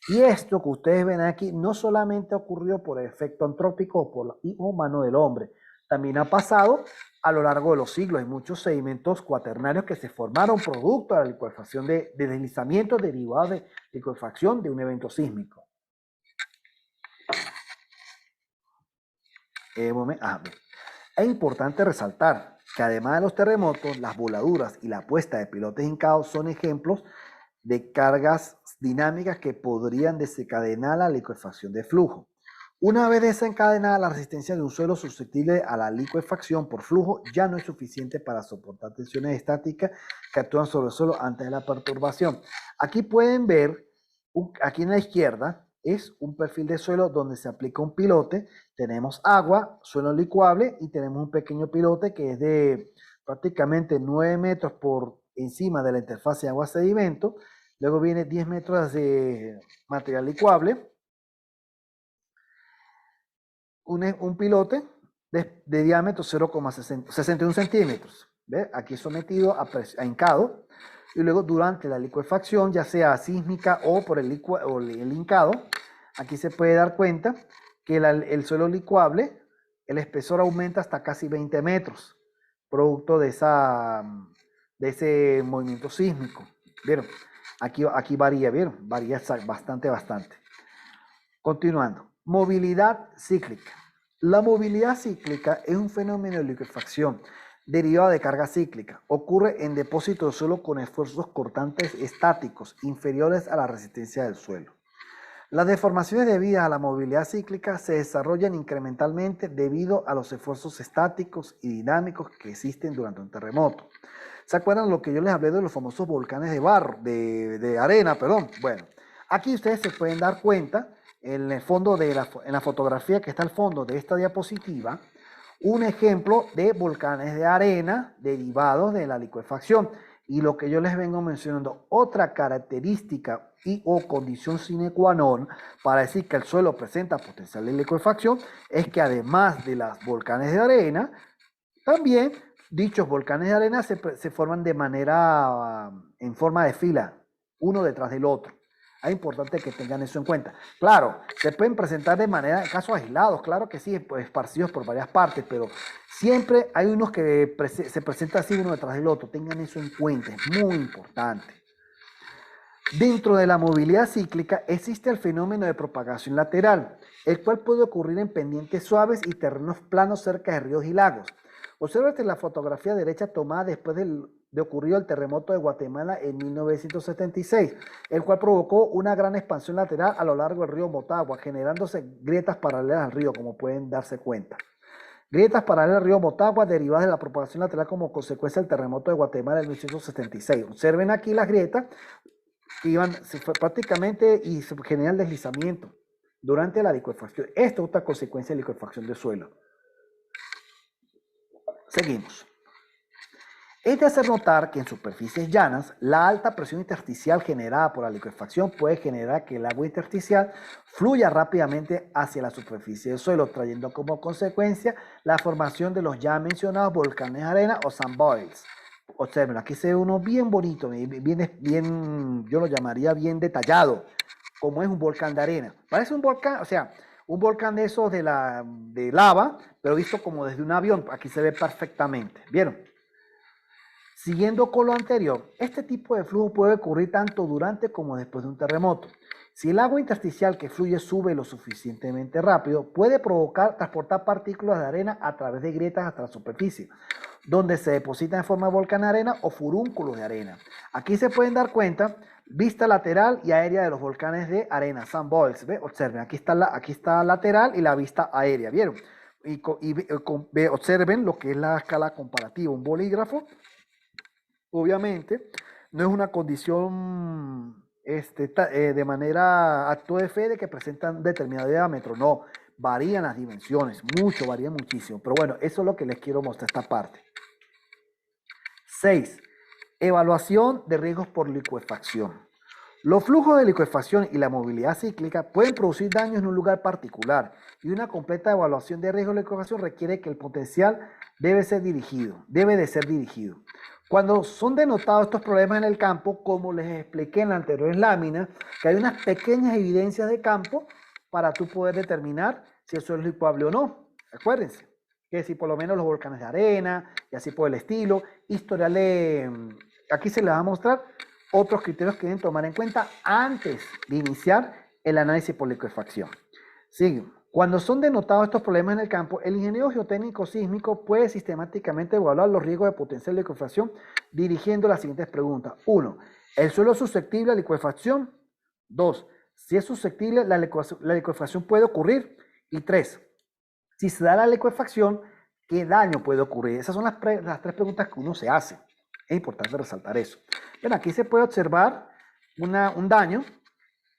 Y esto que ustedes ven aquí no solamente ocurrió por el efecto antrópico o por la mano del hombre, También ha pasado a lo largo de los siglos. Hay muchos sedimentos cuaternarios que se formaron producto de la licuefacción de deslizamientos derivados de licuefacción de un evento sísmico. Es importante resaltar que además de los terremotos, las voladuras y la puesta de pilotes hincados son ejemplos de cargas dinámicas que podrían desencadenar la licuefacción de flujo. Una vez desencadenada, la resistencia de un suelo susceptible a la licuefacción por flujo ya no es suficiente para soportar tensiones estáticas que actúan sobre el suelo antes de la perturbación. Aquí pueden ver, aquí en la izquierda, es un perfil de suelo donde se aplica un pilote. Tenemos agua, suelo licuable y tenemos un pequeño pilote que es de prácticamente 9 metros por encima de la interfaz de agua-sedimento. Luego viene 10 metros de material licuable. Un pilote de diámetro 0,61 centímetros. ¿Ve? Aquí sometido a hincado. Y luego durante la licuefacción, ya sea sísmica o por el hincado, aquí se puede dar cuenta que el suelo licuable, el espesor aumenta hasta casi 20 metros, producto de ese movimiento sísmico. ¿Vieron? Aquí varía, ¿vieron? Varía bastante. Continuando. Movilidad cíclica. La movilidad cíclica es un fenómeno de licuefacción derivado de carga cíclica. Ocurre en depósitos de suelo con esfuerzos cortantes estáticos inferiores a la resistencia del suelo. Las deformaciones debidas a la movilidad cíclica se desarrollan incrementalmente debido a los esfuerzos estáticos y dinámicos que existen durante un terremoto. ¿Se acuerdan lo que yo les hablé de los famosos volcanes de barro, de arena, perdón? Bueno, aquí ustedes se pueden dar cuenta en el fondo en la fotografía que está al fondo de esta diapositiva, un ejemplo de volcanes de arena derivados de la licuefacción. Y lo que yo les vengo mencionando, otra característica o condición sine qua non para decir que el suelo presenta potencial de licuefacción es que además de los volcanes de arena, también dichos volcanes de arena se forman de manera en forma de fila, uno detrás del otro. Es importante que tengan eso en cuenta. Claro, se pueden presentar de manera, en casos aislados, claro que sí, esparcidos por varias partes, pero siempre hay unos que se presentan así uno detrás del otro. Tengan eso en cuenta, es muy importante. Dentro de la movilidad cíclica existe el fenómeno de propagación lateral, el cual puede ocurrir en pendientes suaves y terrenos planos cerca de ríos y lagos. Obsérvate la fotografía derecha tomada después de ocurrido el terremoto de Guatemala en 1976, el cual provocó una gran expansión lateral a lo largo del río Motagua, generándose grietas paralelas al río, como pueden darse cuenta. Grietas paralelas al río Motagua derivadas de la propagación lateral como consecuencia del terremoto de Guatemala en 1976. Observen aquí las grietas que iban prácticamente y se generan deslizamiento durante la licuefacción. Esta es otra consecuencia de licuefacción de suelo. Seguimos. Es de hacer notar que en superficies llanas, la alta presión intersticial generada por la licuefacción puede generar que el agua intersticial fluya rápidamente hacia la superficie del suelo, trayendo como consecuencia la formación de los ya mencionados volcanes de arena o sand boils. Observen, aquí se ve uno bien bonito, bien, yo lo llamaría bien detallado, como es un volcán de arena. Parece un volcán, o sea, un volcán de esos de lava, pero visto como desde un avión. Aquí se ve perfectamente. ¿Vieron? Siguiendo con lo anterior, este tipo de flujo puede ocurrir tanto durante como después de un terremoto. Si el agua intersticial que fluye sube lo suficientemente rápido, puede transportar partículas de arena a través de grietas hasta la superficie, donde se depositan en forma de volcán de arena o furúnculos de arena. Aquí se pueden dar cuenta, vista lateral y aérea de los volcanes de arena, sand boils. ¿Ve? Observen, aquí está lateral y la vista aérea, ¿vieron? Observen lo que es la escala comparativa, un bolígrafo. Obviamente, no es una condición de manera acto de fe de que presentan determinado diámetro, no, varían las dimensiones, varían muchísimo, pero bueno, eso es lo que les quiero mostrar esta parte. 6. Evaluación de riesgos por licuefacción. Los flujos de licuefacción y la movilidad cíclica pueden producir daños en un lugar particular y una completa evaluación de riesgos de licuefacción requiere que el potencial debe de ser dirigido. Cuando son denotados estos problemas en el campo, como les expliqué en la anterior lámina, que hay unas pequeñas evidencias de campo para tú poder determinar si eso es licuable o no. Acuérdense, que si por lo menos los volcanes de arena y así por el estilo. Historial aquí se les va a mostrar otros criterios que deben tomar en cuenta antes de iniciar el análisis por licuefacción. Sigue. Cuando son denotados estos problemas en el campo, el ingeniero geotécnico sísmico puede sistemáticamente evaluar los riesgos de potencial licuefacción dirigiendo las siguientes preguntas. 1. ¿El suelo es susceptible a licuefacción? 2. Si es susceptible, la licuefacción puede ocurrir. Y 3. Si se da la licuefacción, ¿qué daño puede ocurrir? Esas son las 3 preguntas que uno se hace. Es importante resaltar eso. Bueno, aquí se puede observar un daño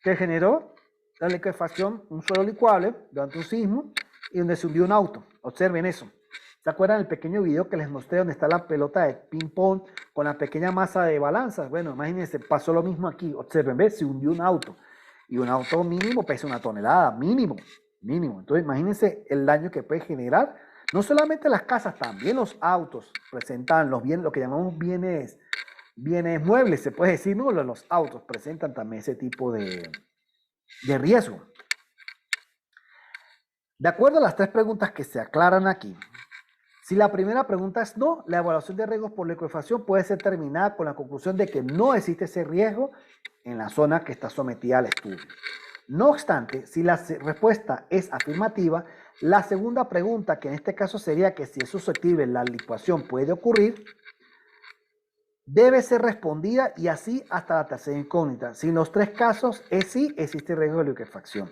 que generó la licuefacción, un suelo licuable durante un sismo y donde se hundió un auto. Observen eso. ¿Se acuerdan del pequeño video que les mostré donde está la pelota de ping-pong con la pequeña masa de balanzas? Bueno, imagínense, pasó lo mismo aquí. Observen, ¿ves? Se hundió un auto. Y un auto mínimo pesa 1 tonelada, mínimo. Entonces, imagínense el daño que puede generar. No solamente las casas, también los autos presentan lo que llamamos bienes muebles, se puede decir, ¿no? Los autos presentan también ese tipo de riesgo. De acuerdo a las 3 preguntas que se aclaran aquí, si la primera pregunta es no, la evaluación de riesgos por licuefacción puede ser terminada con la conclusión de que no existe ese riesgo en la zona que está sometida al estudio. No obstante, si la respuesta es afirmativa, la segunda pregunta, que en este caso sería que si es susceptible la licuación puede ocurrir, debe ser respondida y así hasta la tercera incógnita. Si en los 3 casos es sí, existe riesgo de licuefacción.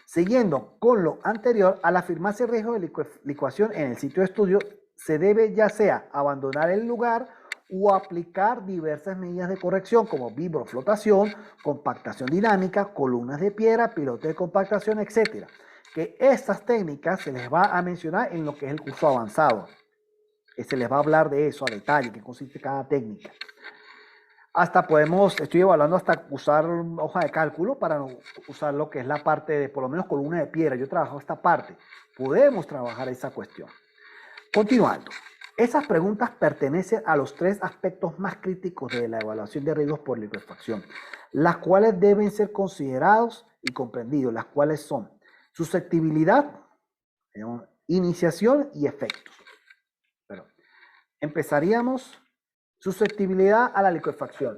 Siguiendo con lo anterior, al afirmarse riesgo de licuación en el sitio de estudio, se debe ya sea abandonar el lugar o aplicar diversas medidas de corrección como vibroflotación, compactación dinámica, columnas de piedra, pilotes de compactación, etc. Que estas técnicas se les va a mencionar en lo que es el curso avanzado. Se les va a hablar de eso a detalle, qué consiste cada técnica. Estoy evaluando hasta usar hoja de cálculo para usar lo que es la parte de, por lo menos columna de piedra. Yo trabajo esta parte. Podemos trabajar esa cuestión. Continuando. Esas preguntas pertenecen a los 3 aspectos más críticos de la evaluación de riesgos por licuefacción, las cuales deben ser considerados y comprendidos, las cuales son susceptibilidad, iniciación y efectos. Pero empezaríamos. Susceptibilidad a la licuefacción.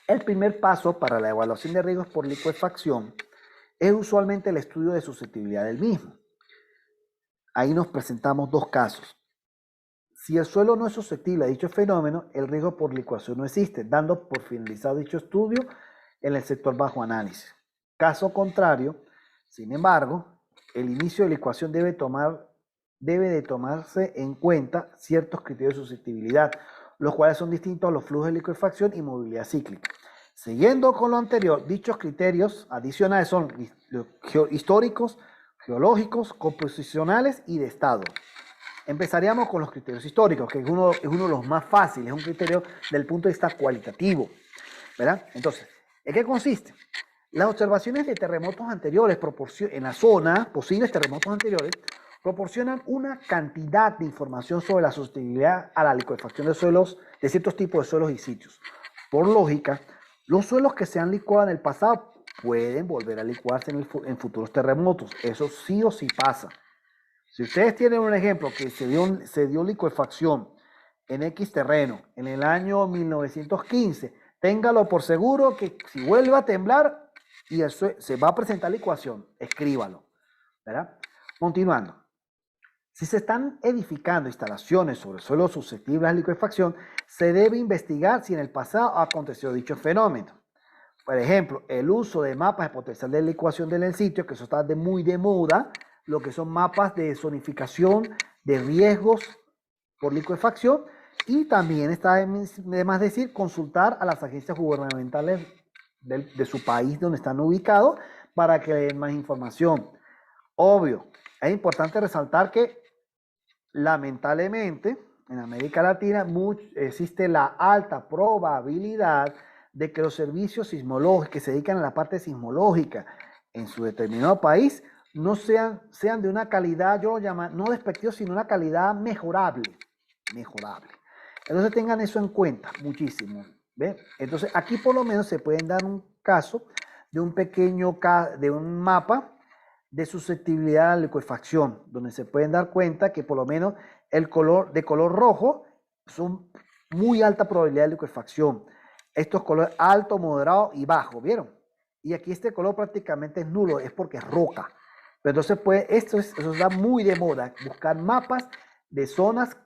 El primer paso para la evaluación de riesgos por licuefacción es usualmente el estudio de susceptibilidad del mismo. Ahí nos presentamos 2 casos. Si el suelo no es susceptible a dicho fenómeno, el riesgo por licuación no existe, dando por finalizado dicho estudio en el sector bajo análisis. Caso contrario, sin embargo, el inicio de licuación debe de tomarse en cuenta ciertos criterios de susceptibilidad, los cuales son distintos a los flujos de licuefacción y movilidad cíclica. Siguiendo con lo anterior, dichos criterios adicionales son históricos, geológicos, composicionales y de estado. Empezaríamos con los criterios históricos, que es uno de los más fáciles, es un criterio del punto de vista cualitativo, ¿verdad? Entonces, ¿en qué consiste? Las observaciones de terremotos anteriores en la zona, posibles terremotos anteriores, proporcionan una cantidad de información sobre la susceptibilidad a la licuefacción de suelos, de ciertos tipos de suelos y sitios. Por lógica, los suelos que se han licuado en el pasado pueden volver a licuarse en futuros terremotos. Eso sí o sí pasa. Si ustedes tienen un ejemplo que se dio licuefacción en X terreno en el año 1915, téngalo por seguro que si vuelve a temblar y se va a presentar licuación, escríbalo, ¿verdad? Continuando. Si se están edificando instalaciones sobre suelos susceptibles a licuefacción, se debe investigar si en el pasado aconteció dicho fenómeno. Por ejemplo, el uso de mapas de potencial de licuación del sitio, que eso está muy de moda, lo que son mapas de zonificación de riesgos por licuefacción, y también está de más decir consultar a las agencias gubernamentales de su país donde están ubicados para que den más información. Obvio, es importante resaltar que lamentablemente en América Latina existe la alta probabilidad de que los servicios sismológicos que se dedican a la parte sismológica en su determinado país no sean de una calidad, yo lo llamo, no despectivo, sino una calidad mejorable. Entonces tengan eso en cuenta muchísimo. ¿Ve? Entonces aquí por lo menos se pueden dar un caso de un pequeño, de un mapa de susceptibilidad a la licuefacción, donde se pueden dar cuenta que por lo menos el color de color rojo son muy alta probabilidad de licuefacción. Estos colores alto, moderado y bajo, ¿vieron? Y aquí este color prácticamente es nulo, es porque es roca. Pero entonces, pues, eso está muy de moda, buscar mapas de zonas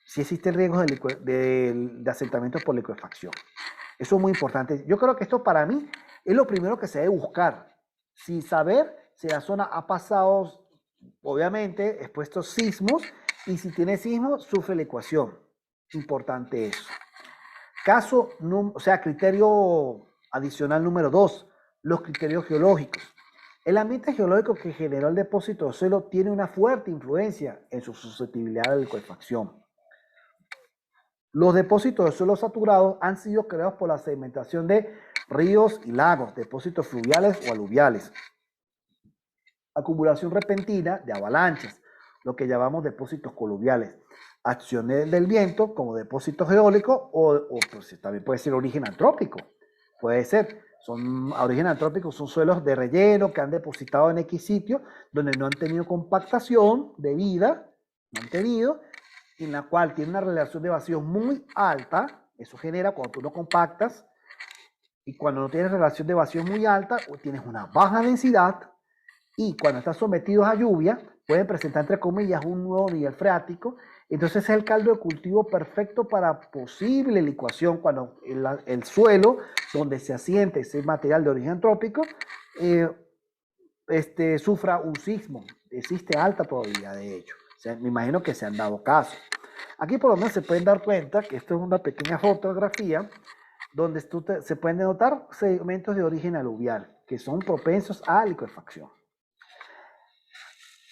si existe el riesgo de asentamiento por licuefacción. Eso es muy importante. Yo creo que esto para mí es lo primero que se debe buscar, sin saber si la zona ha pasado, obviamente, expuestos sismos, y si tiene sismos, sufre la ecuación. Importante eso. Criterio adicional número 2, los criterios geológicos. El ambiente geológico que generó el depósito de suelo tiene una fuerte influencia en su susceptibilidad a la licuefacción. Los depósitos de suelo saturados han sido creados por la sedimentación de ríos y lagos, depósitos fluviales o aluviales. Acumulación repentina de avalanchas, lo que llamamos depósitos coluviales. Acciones del viento como depósitos eólicos o pues, también puede ser origen antrópico. Puede ser, son origen antrópico, son suelos de relleno que han depositado en X sitio donde no han tenido compactación debida, no han tenido, en la cual tiene una relación de vacío muy alta. Eso genera cuando tú no compactas, y cuando no tienes relación de vacío muy alta, tienes una baja densidad, y cuando están sometidos a lluvia, pueden presentar, entre comillas, un nuevo nivel freático. Entonces es el caldo de cultivo perfecto para posible licuación cuando el suelo donde se asiente ese material de origen antrópico sufra un sismo. Existe alta probabilidad de ello. O sea, me imagino que se han dado casos. Aquí por lo menos se pueden dar cuenta que esto es una pequeña fotografía donde se pueden denotar sedimentos de origen aluvial que son propensos a licuefacción.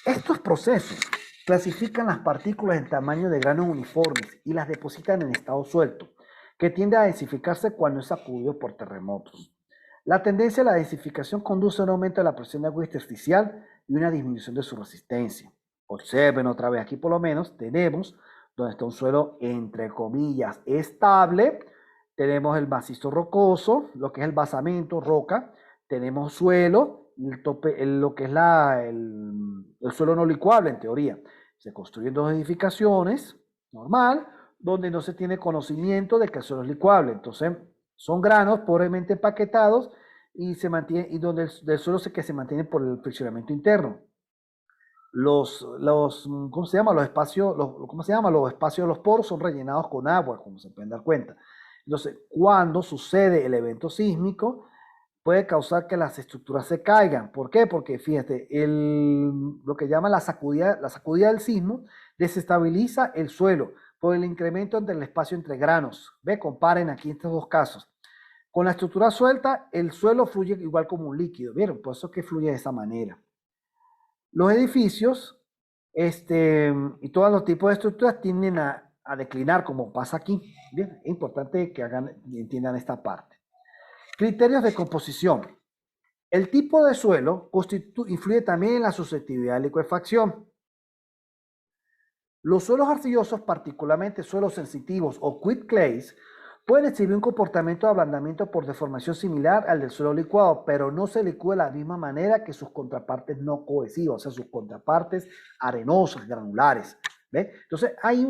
Estos procesos clasifican las partículas en tamaño de granos uniformes y las depositan en estado suelto, que tiende a densificarse cuando es sacudido por terremotos. La tendencia a la densificación conduce a un aumento de la presión de agua intersticial y una disminución de su resistencia. Observen otra vez, aquí por lo menos tenemos donde está un suelo entre comillas estable, tenemos el macizo rocoso, lo que es el basamento, roca, tenemos suelo, lo que es el suelo no licuable en teoría. Se construyen dos edificaciones, normal, donde no se tiene conocimiento de que el suelo es licuable. Entonces, son granos pobremente empaquetados y se mantiene, y donde el suelo que se mantiene por el friccionamiento interno. ¿Cómo se llama? Los espacios, ¿cómo se llama? Los espacios de los poros son rellenados con agua, como se pueden dar cuenta. Entonces, cuando sucede el evento sísmico, puede causar que las estructuras se caigan. ¿Por qué? Porque fíjate, lo que llama la sacudida del sismo desestabiliza el suelo por el incremento del espacio entre granos. Ve, comparen aquí estos dos casos. Con la estructura suelta, el suelo fluye igual como un líquido. ¿Vieron? Por eso es que fluye de esa manera. Los edificios y todos los tipos de estructuras tienden a declinar, como pasa aquí. Bien, es importante que entiendan esta parte. Criterios de composición. El tipo de suelo influye también en la susceptibilidad de licuefacción. Los suelos arcillosos, particularmente suelos sensitivos o quick clays, pueden exhibir un comportamiento de ablandamiento por deformación similar al del suelo licuado, pero no se licúa de la misma manera que sus contrapartes no cohesivas, o sea, sus contrapartes arenosas, granulares. ¿Ve? Entonces, hay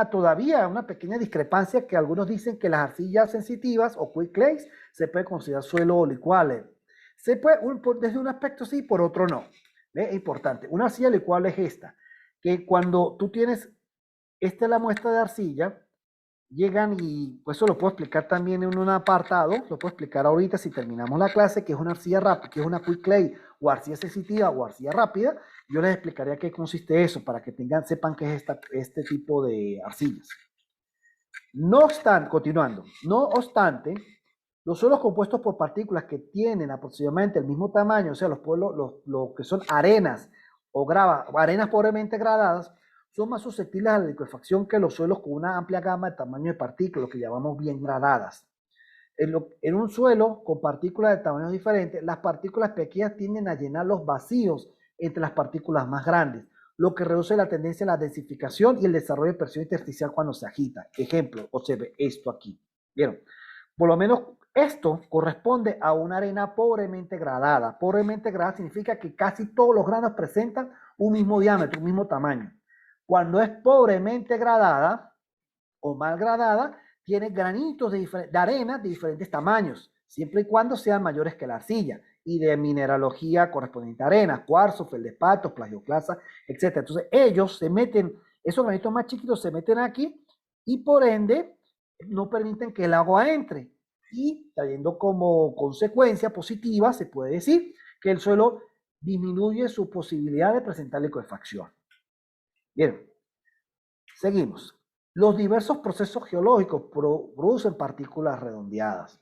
todavía una pequeña discrepancia que algunos dicen que las arcillas sensitivas o quick clays se puede considerar suelo licuable. Se puede, desde un aspecto sí, por otro no. ¿Ve? Es importante. Una arcilla licuable es esta, que cuando tú tienes, esta es la muestra de arcilla, llegan y pues eso lo puedo explicar también en un apartado, lo puedo explicar ahorita si terminamos la clase, que es una arcilla rápida, que es una quick clay o arcilla sensitiva o arcilla rápida. Yo les explicaría qué consiste eso para que sepan qué es este tipo de arcillas. No obstante, los suelos compuestos por partículas que tienen aproximadamente el mismo tamaño, o sea, lo que son arenas o arenas pobremente gradadas, son más susceptibles a la licuefacción que los suelos con una amplia gama de tamaño de partículas, que llamamos bien gradadas. En un suelo con partículas de tamaños diferentes, las partículas pequeñas tienden a llenar los vacíos entre las partículas más grandes, lo que reduce la tendencia a la densificación y el desarrollo de presión intersticial cuando se agita. Ejemplo, observe esto aquí. ¿Vieron? Por lo menos Esto corresponde a una arena pobremente gradada. Pobremente gradada significa que casi todos los granos presentan un mismo diámetro, un mismo tamaño. Cuando es pobremente gradada o mal gradada, tiene granitos de arena de diferentes tamaños, siempre y cuando sean mayores que la arcilla y de mineralogía correspondiente a arena, cuarzo, feldespato, plagioclasa, etc. Entonces ellos se meten, esos granitos más chiquitos se meten aquí y por ende no permiten que el agua entre y trayendo como consecuencia positiva se puede decir que el suelo disminuye su posibilidad de presentar liquefacción. Bien, seguimos. Los diversos procesos geológicos producen partículas redondeadas.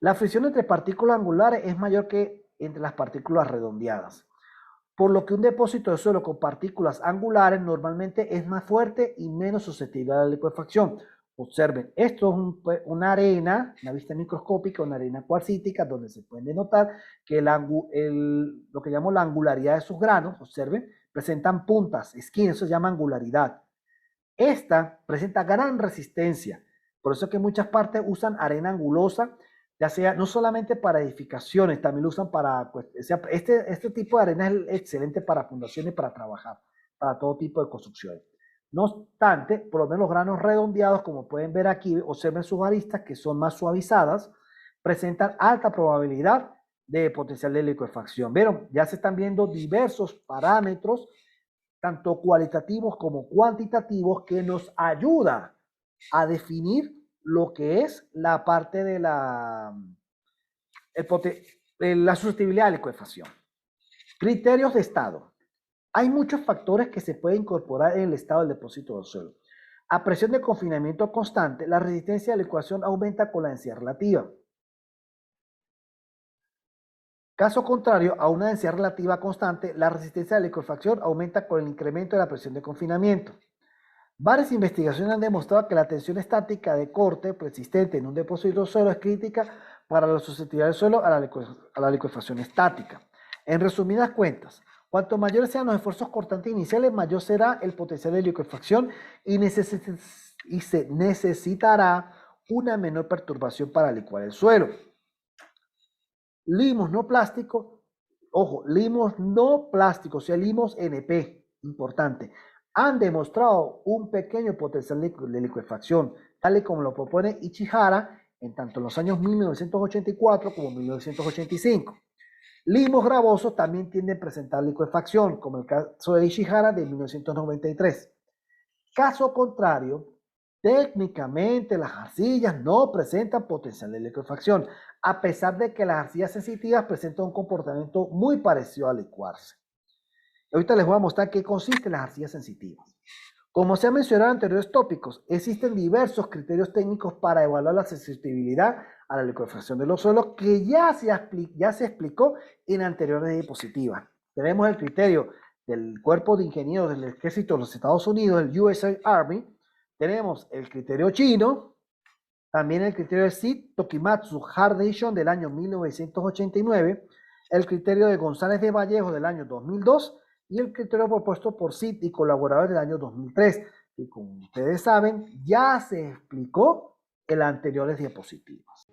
La fricción entre partículas angulares es mayor que entre las partículas redondeadas, por lo que un depósito de suelo con partículas angulares normalmente es más fuerte y menos susceptible a la liquefacción. Observen, esto es una arena, una vista microscópica, una arena cuarcítica, donde se puede notar que lo que llamamos la angularidad de sus granos, observen, presentan puntas, esquinas, eso se llama angularidad. Esta presenta gran resistencia, por eso es que muchas partes usan arena angulosa, ya sea no solamente para edificaciones, también lo usan para, pues, este tipo de arena es excelente para fundaciones, para trabajar, para todo tipo de construcciones. No obstante, por lo menos los granos redondeados, como pueden ver aquí, observen sus aristas que son más suavizadas, presentan alta probabilidad de potencial de liquefacción. ¿Vieron? Ya se están viendo diversos parámetros tanto cualitativos como cuantitativos, que nos ayuda a definir lo que es la parte de la susceptibilidad a la liquefacción. Criterios de estado. Hay muchos factores que se pueden incorporar en el estado del depósito del suelo. A presión de confinamiento constante, la resistencia a la liquefacción aumenta con la densidad relativa. Caso contrario, a una densidad relativa constante, la resistencia a la liquefacción aumenta con el incremento de la presión de confinamiento. Varias investigaciones han demostrado que la tensión estática de corte persistente en un depósito de suelo es crítica para la susceptibilidad del suelo a la liquefacción estática. En resumidas cuentas, cuanto mayores sean los esfuerzos cortantes iniciales, mayor será el potencial de liquefacción y se necesitará una menor perturbación para licuar el suelo. Limos no plásticos, ojo, limos no plásticos, o sea, limos NP, importante, han demostrado un pequeño potencial de liquefacción, tal y como lo propone Ichihara en tanto en los años 1984 como 1985. Limos gravosos también tienden a presentar liquefacción, como el caso de Ichihara de 1993. Caso contrario, técnicamente las arcillas no presentan potencial de liquefacción, a pesar de que las arcillas sensitivas presentan un comportamiento muy parecido a licuarse. Ahorita les voy a mostrar qué consisten las arcillas sensitivas. Como se ha mencionado en anteriores tópicos, existen diversos criterios técnicos para evaluar la sensibilidad a la liquefacción de los suelos que ya se explicó en anteriores diapositivas. Tenemos el criterio del Cuerpo de Ingenieros del Ejército de los Estados Unidos, el US Army. Tenemos el criterio chino, también el criterio de Sid Tokimatsu Hardation del año 1989, el criterio de González de Vallejo del año 2002 y el criterio propuesto por Sid y colaboradores del año 2003, que como ustedes saben ya se explicó en las anteriores diapositivas.